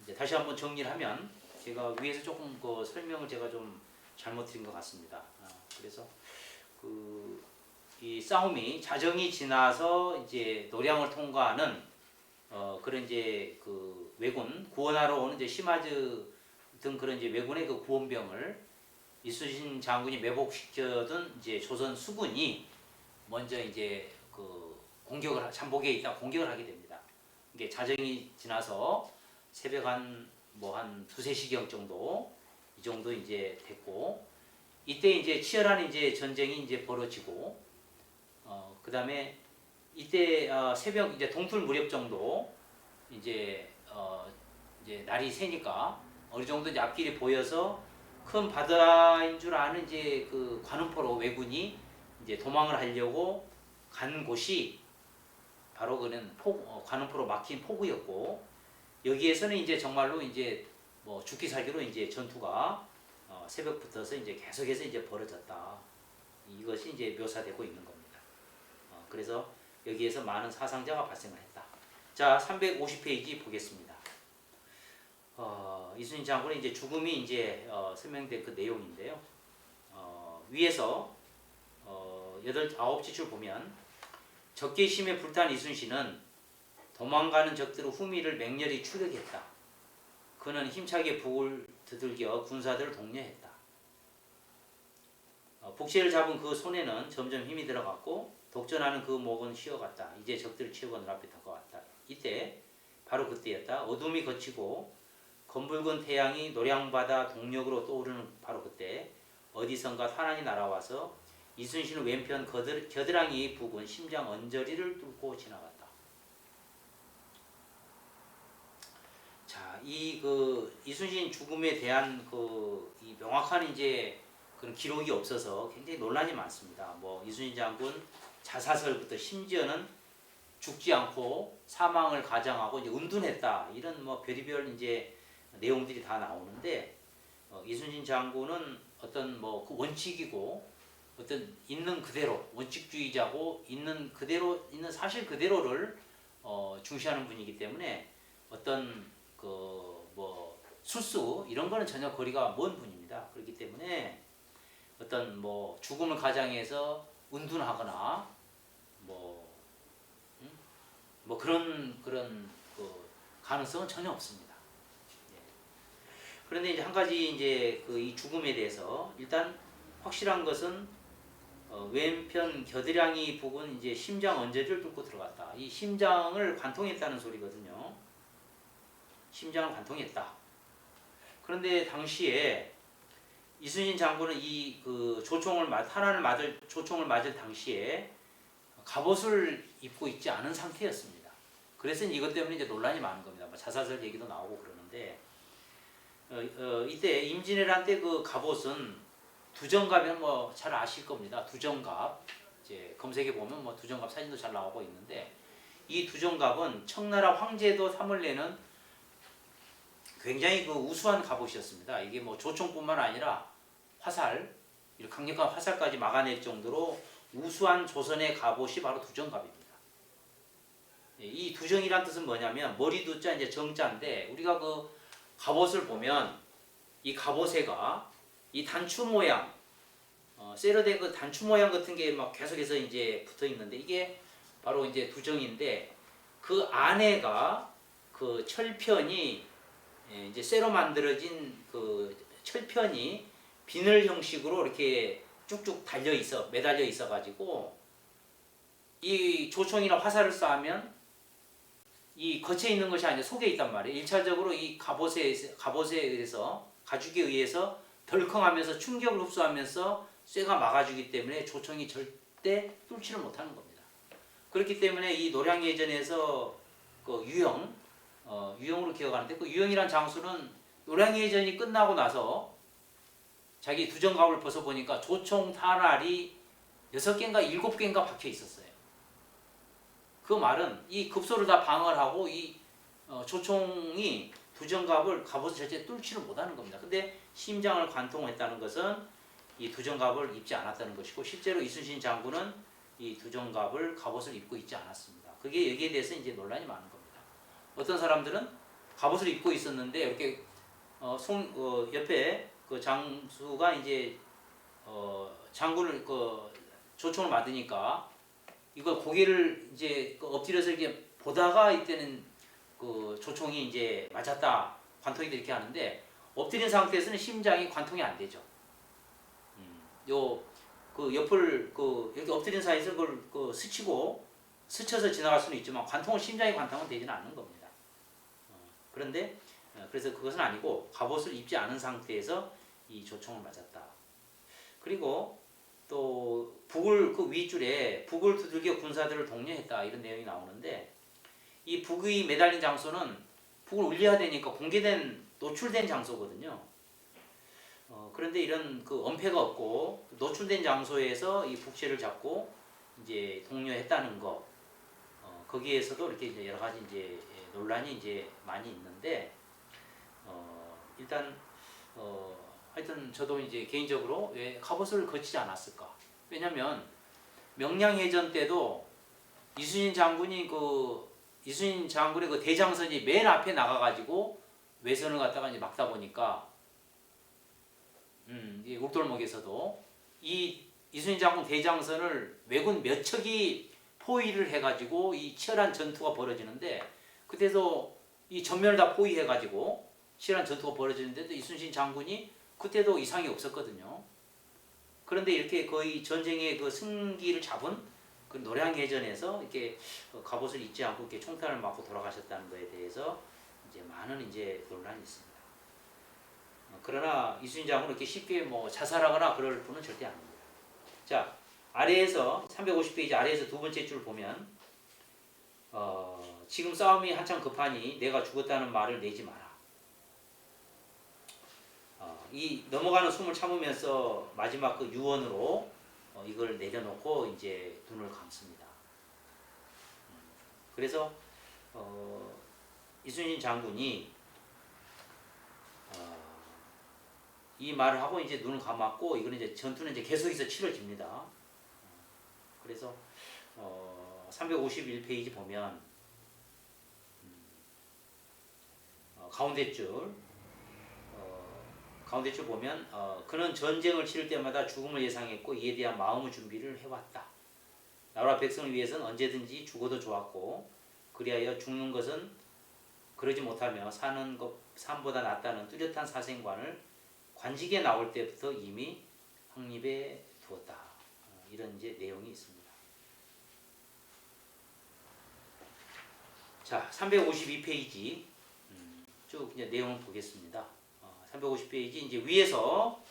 이제 다시 한번 정리를 하면, 제가 위에서 조금 그 설명을 제가 좀 잘못 드린 것 같습니다. 그래서 이 싸움이 자정이 지나서 이제 노량을 통과하는 그런 이제 그 왜군 구원하러 오는 이제 시마즈 등 그런 이제 왜군의 그 구원병을 이순신 장군이 매복시켜둔 이제 조선 수군이 먼저 이제 그 잠복에 있다 공격을 하게 됩니다. 이게 자정이 지나서 새벽 한 2-3시경 정도, 이 정도 이제 됐고, 이때 이제 치열한 이제 전쟁이 이제 벌어지고, 그 다음에 이때 새벽 이제 동틀 무렵 정도 이제 날이 새니까 어느 정도 이제 앞길이 보여서 큰 바다인 줄 아는 이제 그 관음포로 왜군이 이제 도망을 하려고 간 곳이 바로 그는 관음포로 막힌 포구였고, 여기에서는 이제 정말로 이제 죽기 살기로 이제 전투가 새벽부터서 이제 계속해서 이제 벌어졌다. 이것이 이제 묘사되고 있는 겁니다. 그래서 여기에서 많은 사상자가 발생을 했다. 자, 350페이지 보겠습니다. 이순신 장군의 이제 죽음이 이제 설명된 그 내용인데요. 위에서 9시 줄 보면, 적개심에 불탄 이순신은 도망가는 적들의 후미를 맹렬히 추격했다. 그는 힘차게 북을 두들겨 군사들을 독려했다. 북시를 잡은 그 손에는 점점 힘이 들어갔고 독전하는 그 목은 쉬어갔다. 이제 적들을 치우고 눈앞에 다가왔다. 이때 바로 그때였다. 어둠이 걷히고 검붉은 태양이 노량바다 동력으로 떠오르는 바로 그때 어디선가 환한이 날아와서 이순신의 왼편 겨드랑이의 부근 심장 언저리를 뚫고 지나갔다. 자, 이순신 죽음에 대한 이 명확한 이제 그런 기록이 없어서 굉장히 논란이 많습니다. 이순신 장군 자사설부터 심지어는 죽지 않고 사망을 가장하고 이제 은둔했다, 이런 별의별 이제 내용들이 다 나오는데, 이순신 장군은 어떤 그 원칙이고 어떤 있는 그대로 원칙주의자고 있는 그대로 있는 사실 그대로를 중시하는 분이기 때문에 어떤 술수 이런 거는 전혀 거리가 먼 분입니다. 그렇기 때문에 어떤 죽음을 가장해서 은둔하거나 그런 그 가능성은 전혀 없습니다. 예. 그런데 이제 한 가지 이제 그 이 죽음에 대해서 일단 확실한 것은 왼편 겨드랑이 부분 이제 심장 언저리를 뚫고 들어갔다. 이 심장을 관통했다는 소리거든요. 심장을 관통했다. 그런데 당시에 이순신 장군은 이 그 탄환을 맞을 조총을 맞을 당시에 갑옷을 입고 있지 않은 상태였습니다. 그래서 이것 때문에 이제 논란이 많은 겁니다. 뭐 자사설 얘기도 나오고 그러는데 이때 임진왜란 때 그 갑옷은 두정갑이면 뭐 잘 아실 겁니다. 두정갑 이제 검색해 보면 뭐 두정갑 사진도 잘 나오고 있는데 이 두정갑은 청나라 황제도 탐을 내는 굉장히 그 우수한 갑옷이었습니다. 이게 뭐 조총뿐만 아니라 화살, 이렇게 강력한 화살까지 막아낼 정도로 우수한 조선의 갑옷이 바로 두정갑입니다. 이 두정이란 뜻은 뭐냐면 머리 두자 이제 정자인데 우리가 그 갑옷을 보면 이 갑옷에가 이 단추 모양, 세련된 그 단추 모양 같은 게 막 계속해서 이제 붙어 있는데 이게 바로 이제 두정인데 그 안에가 그 철편이 이제 쇠로 만들어진 그 철편이 비늘 형식으로 이렇게 쭉쭉 매달려 있어 가지고 이 조총이나 화살을 쏴면 이 겉에 있는 것이 아니라 속에 있단 말이에요. 1차적으로 이 갑옷에 의해서 가죽에 의해서 덜컹하면서 충격을 흡수하면서 쇠가 막아주기 때문에 조총이 절대 뚫지를 못하는 겁니다. 그렇기 때문에 이 노량해전에서 그 유형으로 기억하는데 그 유형이란 장수는 노량해전이 끝나고 나서 자기 두정갑을 벗어보니까 조총 탄알이 6개인가 7개인가 박혀 있었어요. 그 말은 이 급소를 다 방어를 하고 이 조총이 갑옷을 절대 뚫지를 못하는 겁니다. 근데 심장을 관통했다는 것은 이 두정갑을 입지 않았다는 것이고 실제로 이순신 장군은 이 갑옷을 입고 있지 않았습니다. 그게 여기에 대해서 이제 논란이 많은 겁니다. 어떤 사람들은 갑옷을 입고 있었는데 이렇게 옆에 그 장수가 이제 장군을 그 조총을 맞으니까 이거 고개를 이제 엎드려서 이렇게 보다가 이때는 그 조총이 이제 맞았다 관통이 이렇게 하는데 엎드린 상태에서는 심장이 관통이 안 되죠. 요 그 옆을 그 이렇게 엎드린 사이에서 그걸 스쳐서 지나갈 수는 있지만 심장이 관통은 되지는 않는 겁니다. 그런데 그래서 그것은 아니고 갑옷을 입지 않은 상태에서 이 조총을 맞았다. 그리고 또 그 윗줄에 북을 두들겨 군사들을 독려했다 이런 내용이 나오는데 이 북이 매달린 장소는 북을 울려야 되니까 노출된 장소거든요. 그런데 이런 그 엄폐가 없고 노출된 장소에서 이 북채를 잡고 이제 독려했다는 거 거기에서도 이렇게 이제 여러 가지 이제 논란이 이제 많이 있는데 일단 하여튼 저도 이제 개인적으로 왜 갑옷을 거치지 않았을까? 왜냐면 명량해전 때도 이순신 장군의 그 대장선이 맨 앞에 나가가지고 외선을 갖다가 이제 막다 보니까 이 옥돌목에서도 이 이순신 장군 대장선을 왜군 몇 척이 포위를 해가지고 이 치열한 전투가 벌어지는데 그때도 이 전면을 다 포위해가지고 치열한 전투가 벌어지는데도 이순신 장군이 그때도 이상이 없었거든요. 그런데 이렇게 거의 전쟁의 그 승기를 잡은 그 노량해전에서 이렇게 갑옷을 입지 않고 이렇게 총탄을 맞고 돌아가셨다는 것에 대해서 이제 많은 이제 논란이 있습니다. 그러나 이순신 장군은 이렇게 쉽게 뭐 자살하거나 그럴 분은 절대 아닙니다. 자, 아래에서 350페이지 아래에서 두 번째 줄 보면 지금 싸움이 한참 급하니 내가 죽었다는 말을 내지 마라. 이 넘어가는 숨을 참으면서 마지막 그 유언으로 이걸 내려놓고 이제 눈을 감습니다. 그래서 이순신 장군이 이 말을 하고 이제 눈을 감았고 이거는 이제 전투는 이제 계속해서 치러집니다. 그래서 351페이지 보면 가운데 줄 보면 그는 전쟁을 치를 때마다 죽음을 예상했고 이에 대한 마음의 준비를 해왔다. 나라 백성을 위해서는 언제든지 죽어도 좋았고 그리하여 죽는 것은 그러지 못하며 사는 것 삶보다 낫다는 뚜렷한 사생관을 관직에 나올 때부터 이미 확립해 두었다. 이런 이제 내용이 있습니다. 자, 352페이지 쭉 이제 내용을 보겠습니다. 350페이지 이제 위에서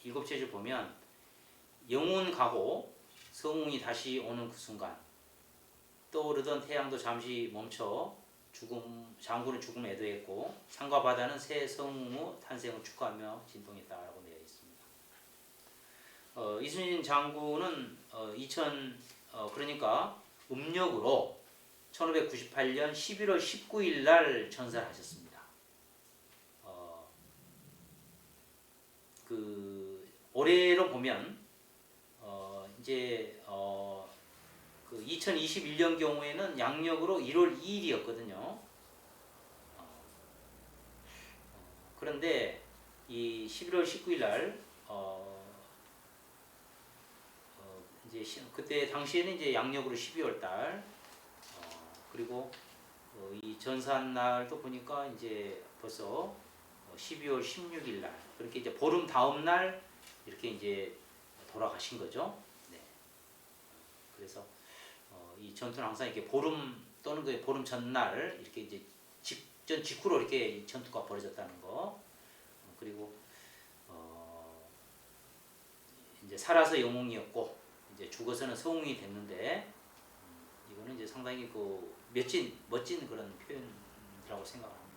7줄 보면 영혼 가고 성웅이 다시 오는 그 순간 떠오르던 태양도 잠시 멈춰 장군은 죽음에 애도했고 산과 바다는 새 성웅의 탄생을 축하하며 진동했다라고 되어 있습니다. 이순신 장군은 그러니까 음력으로 1598년 11월 19일 날 전사를 하셨습니다. 그 올해로 보면 이제 그 2021년 경우에는 양력으로 1월 2일이었거든요. 그런데 이 11월 19일 날 이제 그때 당시에는 이제 양력으로 12월 달 그리고 이 전산 날도 보니까 이제 벌써 12월 16일 날 그렇게 이제 보름 다음 날 이렇게 이제 돌아가신 거죠. 네. 그래서 이 전투는 항상 이렇게 보름 또는 그 보름 전날 이렇게 이제 직후로 이렇게 전투가 벌어졌다는 거. 그리고 이제 살아서 영웅이었고 이제 죽어서는 성웅이 됐는데 이거는 이제 상당히 그 멋진 그런 표현이라고 생각합니다.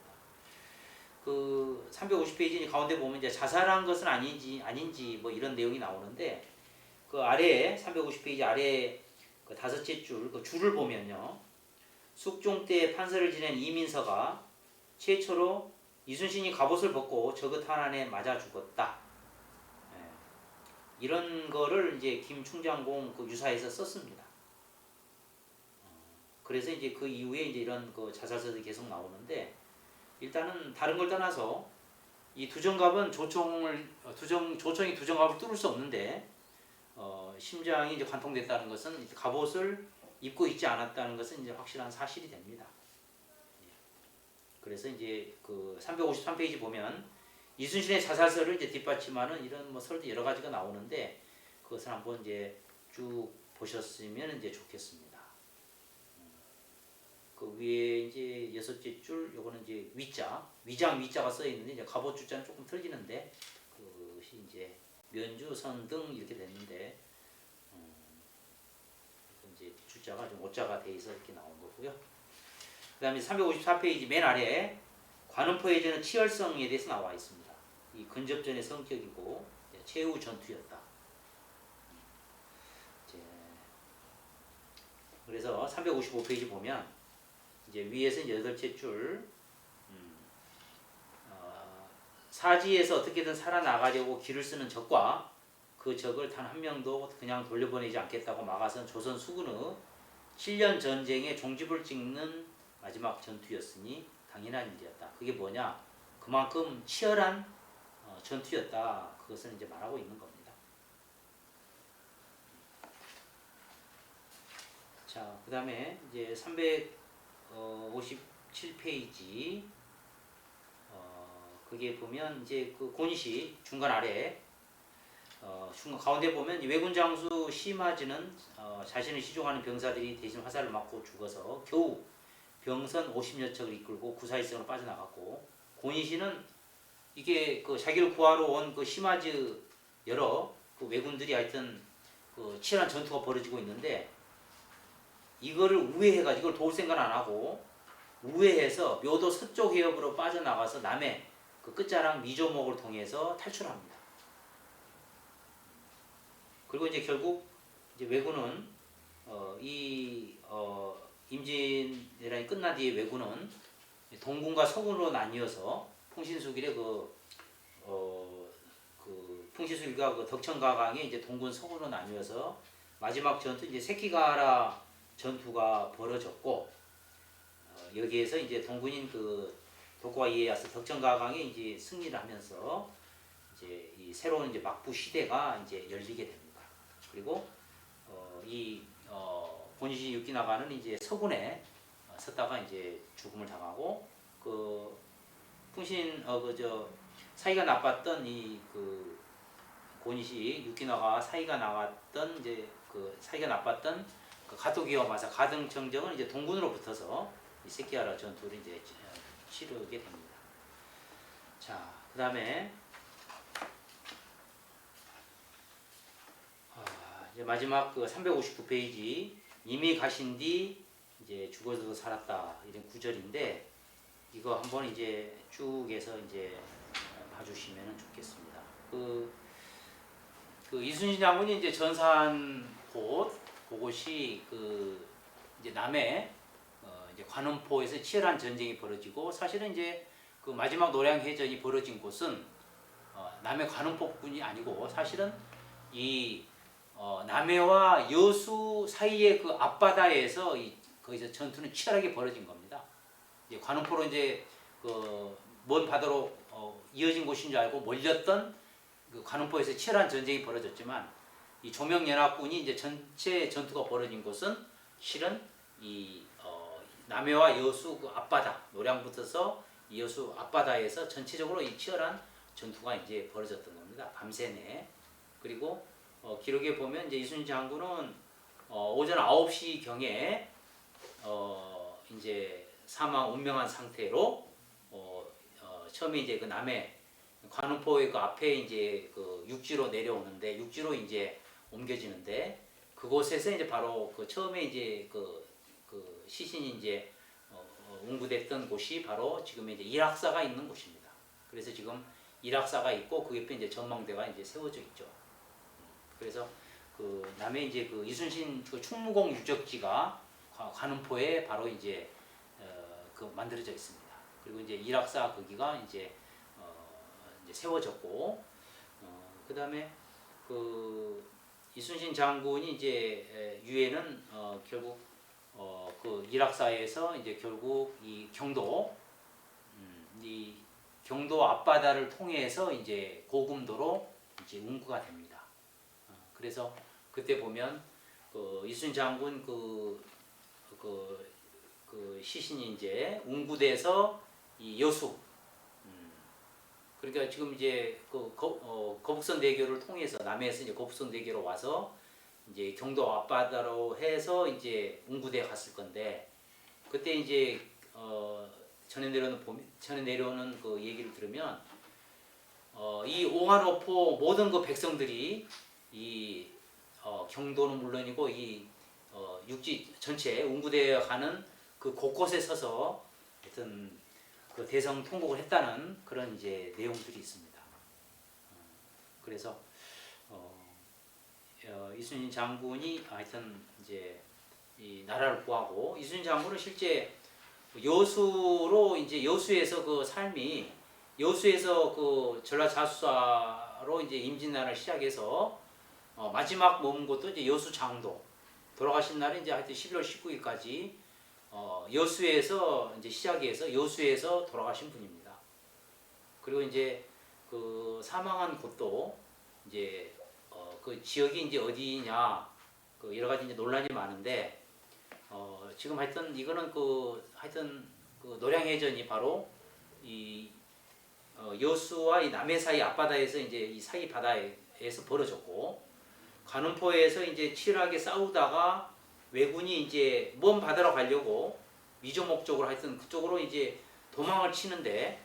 그 350페이지 가운데 보면 이제 자살한 것은 아닌지 뭐 이런 내용이 나오는데 그 아래에 350페이지 아래에 그 다섯째 그 줄을 보면요. 숙종 때 판서를 지낸 이민서가 최초로 이순신이 갑옷을 벗고 저그탄환에 맞아 죽었다. 이런 거를 이제 김충장공 그 유사에서 썼습니다. 그래서 이제 그 이후에 이제 이런 그 자살서들이 계속 나오는데 일단은 다른 걸 떠나서 이 두정갑은 조총이 두정갑을 뚫을 수 없는데 심장이 이제 관통됐다는 것은 갑옷을 입고 있지 않았다는 것은 이제 확실한 사실이 됩니다. 그래서 이제 그 353페이지 보면 이순신의 자살설을 이제 뒷받침하는 이런 뭐 설도 여러 가지가 나오는데 그것을 한번 이제 쭉 보셨으면 이제 좋겠습니다. 그 위에 이제 6째 줄 요거는 이제 위장 위자가 써 있는데 이제 갑옷 주자는 조금 틀리는데 그것이 이제 면주 선등 이렇게 됐는데 이제 주자가 좀 오자가 돼 있어 이렇게 나온 거고요. 그다음에 354페이지 맨 아래 관음포해전은 치열성에 대해서 나와 있습니다. 이 근접전의 성격이고 최후 전투였다. 그래서 355페이지 보면 이제 위에서 이제 8째 줄 사지에서 어떻게든 살아나가려고 길을 쓰는 적과 그 적을 단 한 명도 그냥 돌려보내지 않겠다고 막아선 조선 수군의 7년 전쟁의 종집을 찍는 마지막 전투였으니 당연한 일이었다. 그게 뭐냐? 그만큼 치열한 전투였다. 그것을 이제 말하고 있는 겁니다. 자, 그 다음에 이제 357페이지 그게 보면 이제 그 고니시 중간 아래 중간 가운데 보면 왜군 장수 시마즈는 자신을 시종하는 병사들이 대신 화살을 맞고 죽어서 겨우 병선 50여 척을 이끌고 구사일성으로 빠져나갔고 고니시는 이게 그 자기를 구하러 온 그 시마즈 여러 그 왜군들이 하여튼 그 치열한 전투가 벌어지고 있는데 이거를 우회해가지고 이걸 도울 생각 안 하고 우회해서 묘도 서쪽 해역으로 빠져나가서 남해 그 끝자락 미조목을 통해서 탈출합니다. 그리고 이제 결국 이제 왜군은 임진왜란이 끝난 뒤에 왜군은 동군과 서군으로 나뉘어서 풍신수길의 풍신수길과 그 덕천가강에 이제 동군 서군으로 나뉘어서 마지막 전투 이제 새끼가라 전투가 벌어졌고 여기에서 이제 동군인 그 도쿠가 이에야스 덕천가강에 이제 승리를 하면서 이제 이 새로운 이제 막부 시대가 이제 열리게 됩니다. 그리고 고니시 유키나가는 이제 서군에 섰다가 이제 죽음을 당하고 그 풍신 그저 사이가 나빴던 이 그 고니시 유키나가 사이가 나갔던 이제 그 사이가 나빴던 그 가토기와 마사 가등청정은 이제 동군으로 붙어서 이 세키하라 전투를 이제 치르게 됩니다. 자, 그다음에 이제 마지막 그 359페이지 이미 가신 뒤 이제 죽어서도 살았다 이런 구절인데 이거 한번 이제 쭉 해서 이제 봐주시면 좋겠습니다. 그 이순신 장군이 이제 전사한 그곳이 그 이제 남해 이제 관음포에서 치열한 전쟁이 벌어지고 사실은 이제 그 마지막 노량해전이 벌어진 곳은 남해 관음포뿐이 아니고 사실은 이 남해와 여수 사이의 그 앞바다에서 거기서 전투는 치열하게 벌어진 겁니다. 이제 관음포로 이제 그 먼 바다로 이어진 곳인 줄 알고 몰렸던 그 관음포에서 치열한 전쟁이 벌어졌지만 이 조명연합군이 이제 전체 전투가 벌어진 곳은 실은 이 남해와 여수 그 앞바다 노량부터서 이 여수 앞바다에서 전체적으로 이 치열한 전투가 이제 벌어졌던 겁니다. 밤새내. 그리고 기록에 보면 이제 이순신 장군은 오전 9시 경에 이제 사망 운명한 상태로 처음에 이제 그 남해 관음포의 그 앞에 이제 그 육지로 내려오는데 육지로 이제 옮겨지는데 그곳에서 이제 바로 그 처음에 이제 그 시신이 이제 운구됐던 곳이 바로 지금 이제 일학사가 있는 곳입니다. 그래서 지금 일학사가 있고 그 옆에 이제 전망대가 이제 세워져 있죠. 그래서 그 남해 이제 그 이순신 그 충무공 유적지가 관음포에 바로 이제 그 만들어져 있습니다. 그리고 이제 일학사 거기가 이제 세워졌고 그다음에 그 이순신 장군이 이제 유해는 결국 그 일학사에서 이제 결국 이 경도 앞바다를 통해서 이제 고금도로 이제 운구가 됩니다. 그래서 그때 보면 그 이순신 장군 그 시신이 이제 운구돼서 이 여수 그러니까 지금 이제 그 거북선 대교를 통해서 남해에서 이제 거북선 대교로 와서 이제 경도 앞바다로 해서 이제 운구대 갔을 건데 그때 이제 전해 내려오는 그 얘기를 들으면 이 옹알오포 모든 그 백성들이 이 경도는 물론이고 이 육지 전체 운구대에 가는 그 곳곳에 서서 하여튼 그 대성 통곡을 했다는 그런 이제 내용들이 있습니다. 그래서 이순신 장군이 하여튼 이제 이 나라를 구하고 이순신 장군은 실제 여수로 이제 여수에서 그 삶이 여수에서 그 전라자수사로 이제 임진왜란을 시작해서 마지막 머문 곳도 이제 여수 장도 돌아가신 날이 이제 하여튼 11월 19일까지 여수에서 이제 시작해서 여수에서 돌아가신 분입니다. 그리고 이제 그 사망한 곳도 이제 그 지역이 이제 어디냐 그 여러 가지 이제 논란이 많은데 지금 하여튼 이거는 하여튼 그 노량해전이 바로 이 여수와 이 남해 사이 앞바다에서 이제 이 사이 바다에서 벌어졌고 관음포에서 이제 치열하게 싸우다가 왜군이 이제 먼 바다로 가려고 위조 목적으로 하여튼 그쪽으로 이제 도망을 치는데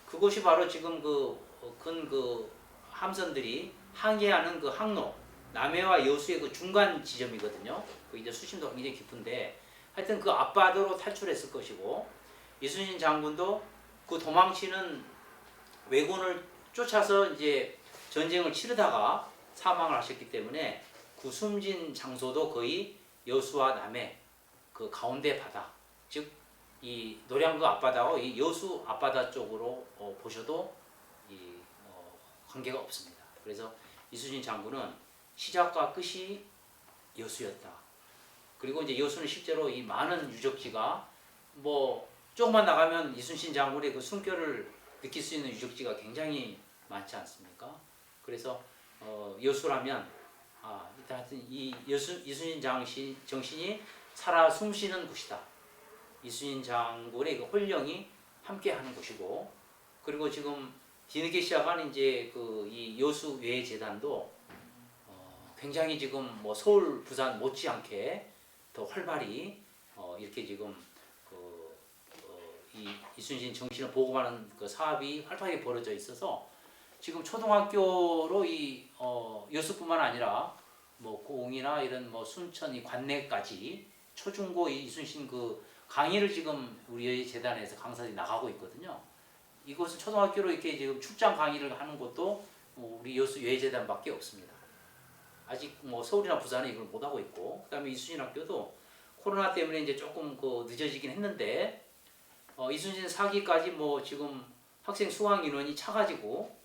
그곳이 바로 지금 그 함선들이 항해하는 그 항로 남해와 여수의 그 중간 지점이거든요. 그 이제 수심도 굉장히 깊은데 하여튼 그 앞바다로 탈출했을 것이고 이순신 장군도 그 도망치는 왜군을 쫓아서 이제 전쟁을 치르다가 사망을 하셨기 때문에 그 숨진 장소도 거의 여수와 남해 그 가운데 바다 즉 이 노량그 앞바다와 이 여수 앞바다 쪽으로 보셔도 이 관계가 없습니다. 그래서 이순신 장군은 시작과 끝이 여수였다. 그리고 이제 여수는 실제로 이 많은 유적지가 뭐 조금만 나가면 이순신 장군의 그 숨결을 느낄 수 있는 유적지가 굉장히 많지 않습니까? 그래서 여수라면 일단 하여튼 이 이순신 정신이 살아 숨쉬는 곳이다. 이순신 장군의 그 혼령이 함께하는 곳이고, 그리고 지금 뒤늦게 시작한 이제 그 이 여수외재단도 굉장히 지금 뭐 서울, 부산 못지않게 더 활발히 이렇게 지금 이 이순신 정신을 보고하는 그 사업이 활발하게 벌어져 있어서 지금 초등학교로 이 여수뿐만 아니라 뭐 고흥이나 이런 뭐 순천 이 관내까지 초중고 이 이순신 그 강의를 지금 우리 재단에서 강사들이 나가고 있거든요. 이곳은 초등학교로 이렇게 지금 출장 강의를 하는 곳도 우리 여수 예재단밖에 없습니다. 아직 뭐 서울이나 부산에 이걸 못 하고 있고, 그다음에 이순신 학교도 코로나 때문에 이제 조금 그 늦어지긴 했는데 이순신 사기까지 뭐 지금 학생 수강 인원이 차가지고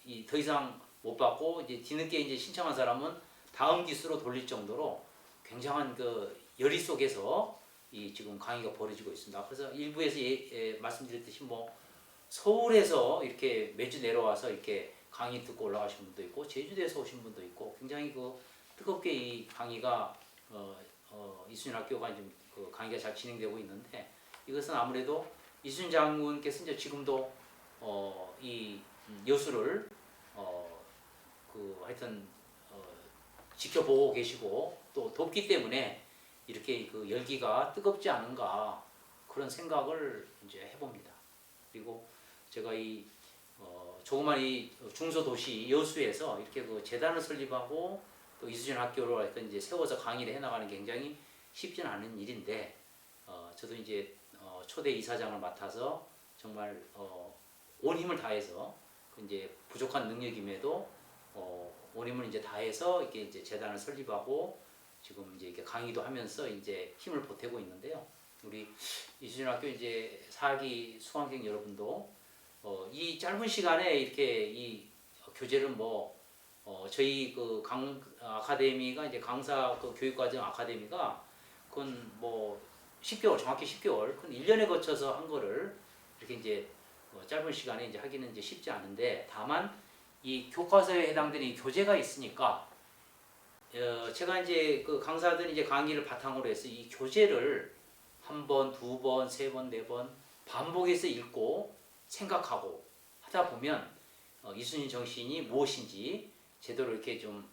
이 더 이상 못 받고 이제 뒤늦게 이제 신청한 사람은 다음 기수로 돌릴 정도로 굉장한 그 열의 속에서 이 지금 강의가 벌어지고 있습니다. 그래서 일부에서 말씀드렸듯이 뭐 서울에서 이렇게 매주 내려와서 이렇게 강의 듣고 올라가신 분도 있고 제주도에서 오신 분도 있고 굉장히 그 뜨겁게 이 강의가 이순신 학교가 지금 그 강의가 잘 진행되고 있는데 이것은 아무래도 이순신 장군께서 이제 지금도 이 여수를 그 하여튼 지켜보고 계시고 또 돕기 때문에 이렇게 그 열기가 뜨겁지 않은가 그런 생각을 이제 해봅니다. 그리고 제가 이 조그만 이 중소도시 여수에서 이렇게 그 재단을 설립하고 또 이순신 학교를 하여튼 이제 세워서 강의를 해나가는 게 굉장히 쉽지는 않은 일인데 저도 이제 초대 이사장을 맡아서 정말 온 힘을 다해서 이제 부족한 능력임에도 온 힘을 이제 다해서 이렇게 이제 재단을 설립하고 지금 이제 이렇게 강의도 하면서 이제 힘을 보태고 있는데요. 우리 이순신 학교 이제 4기 수강생 여러분도 이 짧은 시간에 이렇게 이 교재를 뭐 저희 그 아카데미가 이제 강사 그 교육과정 아카데미가 그건 뭐 10개월 정확히 10개월 그건 1년에 거쳐서 한 거를 이렇게 이제 짧은 시간에 이제 하기는 이제 쉽지 않은데 다만 이 교과서에 해당되는 교재가 있으니까 제가 이제 그 강사들이 이제 강의를 바탕으로 해서 이 교재를 한 번, 두 번, 세 번, 네 번 반복해서 읽고 생각하고 하다 보면 이순신 정신이 무엇인지 제대로 이렇게 좀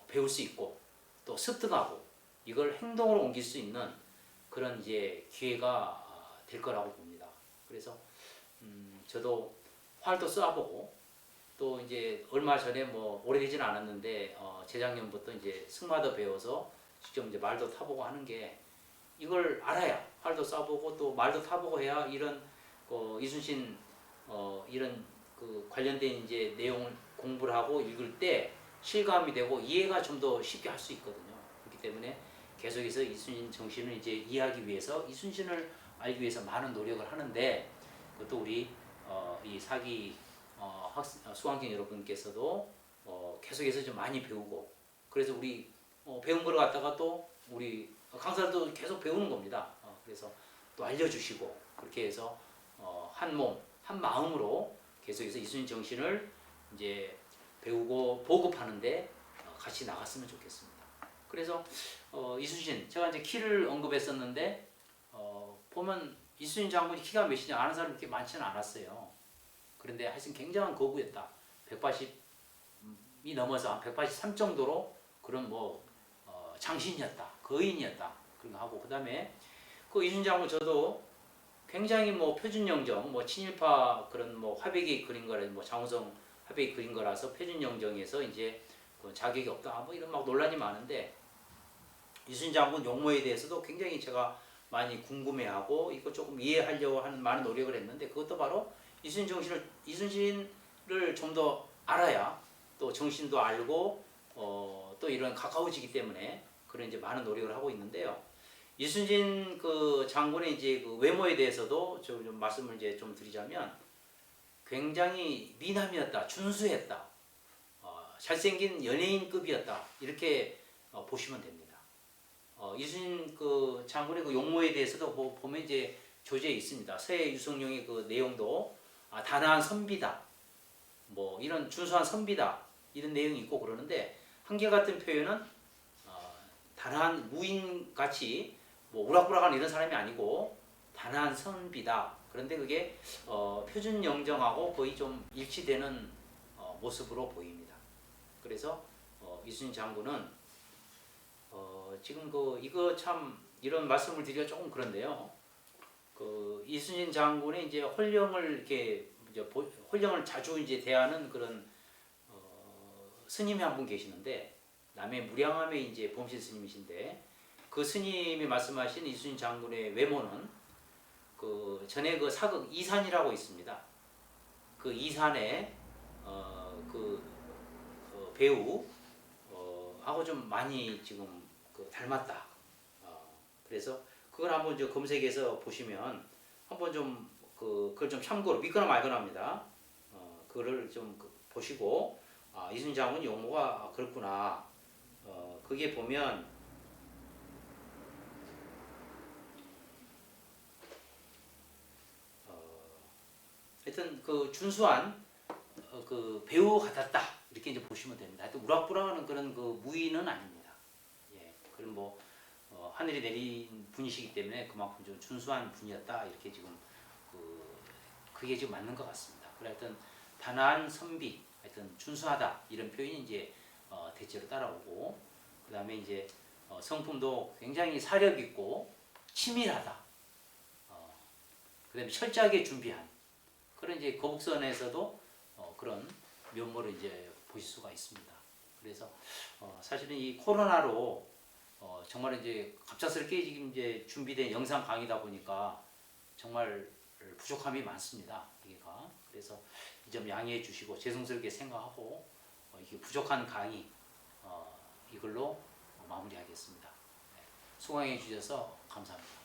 배울 수 있고 또 습득하고 이걸 행동으로 옮길 수 있는 그런 이제 기회가 될 거라고 봅니다. 그래서 저도 활도 쏴보고 또 이제 얼마 전에 뭐 오래되지는 않았는데 재작년부터 이제 승마도 배워서 직접 이제 말도 타보고 하는 게 이걸 알아야 활도 쏴보고 또 말도 타보고 해야 이런 이순신 이런 그 관련된 이제 내용을 공부를 하고 읽을 때 실감이 되고 이해가 좀 더 쉽게 할 수 있거든요. 그렇기 때문에 계속해서 이순신 정신을 이제 이해하기 위해서 이순신을 알기 위해서 많은 노력을 하는데 그것도 우리 이 4기 수강생 여러분께서도 계속해서 좀 많이 배우고 그래서 우리 배운 걸 갖다가 또 우리 강사들도 계속 배우는 겁니다. 그래서 또 알려주시고 그렇게 해서 한 몸, 한 마음으로 계속해서 이순신 정신을 이제 배우고 보급하는데 같이 나갔으면 좋겠습니다. 그래서 이순신 제가 이제 키를 언급했었는데 보면 이순신 장군이 키가 몇이냐 아는 사람이 그렇게 많지는 않았어요. 그런데 하여튼 굉장한 거구였다. 180이 넘어서 한 183 정도로 그런 뭐 장신이었다, 거인이었다 그런 거 하고 그 다음에 그 이순신 장군 저도 굉장히 뭐 표준영정, 뭐 친일파 그런 뭐 화백이 그린 거라 뭐 장우성 화백이 그린 거라서 표준영정에서 이제 그 자격이 없다 뭐 이런 막 논란이 많은데 이순신 장군 용모에 대해서도 굉장히 제가 많이 궁금해하고 이거 조금 이해하려고 하는 많은 노력을 했는데 그것도 바로 이순신을 좀 더 알아야 또 정신도 알고 또 이런 가까워지기 때문에 그런 이제 많은 노력을 하고 있는데요. 이순신 그 장군의 이제 그 외모에 대해서도 좀 말씀을 이제 좀 드리자면 굉장히 미남이었다, 준수했다, 잘생긴 연예인급이었다 이렇게 보시면 됩니다. 이순신 그 장군의 그 용모에 대해서도 보면 이제 교재에 있습니다. 서해 유성룡의 그 내용도 단아한 선비다, 뭐 이런 준수한 선비다 이런 내용이 있고 그러는데 한결같은 표현은 단아한 무인같이 뭐 우락부락한 이런 사람이 아니고 단아한 선비다. 그런데 그게 표준 영정하고 거의 좀 일치되는 모습으로 보입니다. 그래서 이순신 장군은 지금 이거 참 이런 말씀을 드리기가 조금 그런데요. 이순신 장군의 이제 홀령을 이렇게 이제 홀령을 자주 이제 대하는 그런 스님이 한 분 계시는데 남해 무량함의 이제 범실 스님이신데 그 스님이 말씀하신 이순신 장군의 외모는 전에 사극 이산이라고 있습니다. 그 이산의 배우 하고 좀 많이 지금 닮았다. 그래서 그걸 한번 검색해서 보시면 한번 좀 그걸 좀 참고로 믿거나 말거나 합니다. 그거를 좀 보시고 이순신 장군 용모가 그렇구나. 그게 보면 하여튼 준수한 배우 같았다 이렇게 이제 보시면 됩니다. 하여튼 우락부락하는 그런 무의는 아닙니다. 예, 그럼 하늘이 내린 분이시기 때문에 그만큼 좀 준수한 분이었다 이렇게 지금 그게 지금 맞는 것 같습니다. 그래 하여튼 단아한 선비, 하여튼 준수하다 이런 표현이 이제 대체로 따라오고 그 다음에 이제 성품도 굉장히 사력 있고 치밀하다. 그 다음에 철저하게 준비한 그런 이제 거북선에서도 그런 면모를 이제 보실 수가 있습니다. 그래서 사실은 이 코로나로 정말 이제 갑작스럽게 지금 이제 준비된 영상 강의다 보니까 정말 부족함이 많습니다. 이게가 그래서 이 점 양해해 주시고 죄송스럽게 생각하고 이게 부족한 강의 이걸로 마무리하겠습니다. 네, 수강해 주셔서 감사합니다.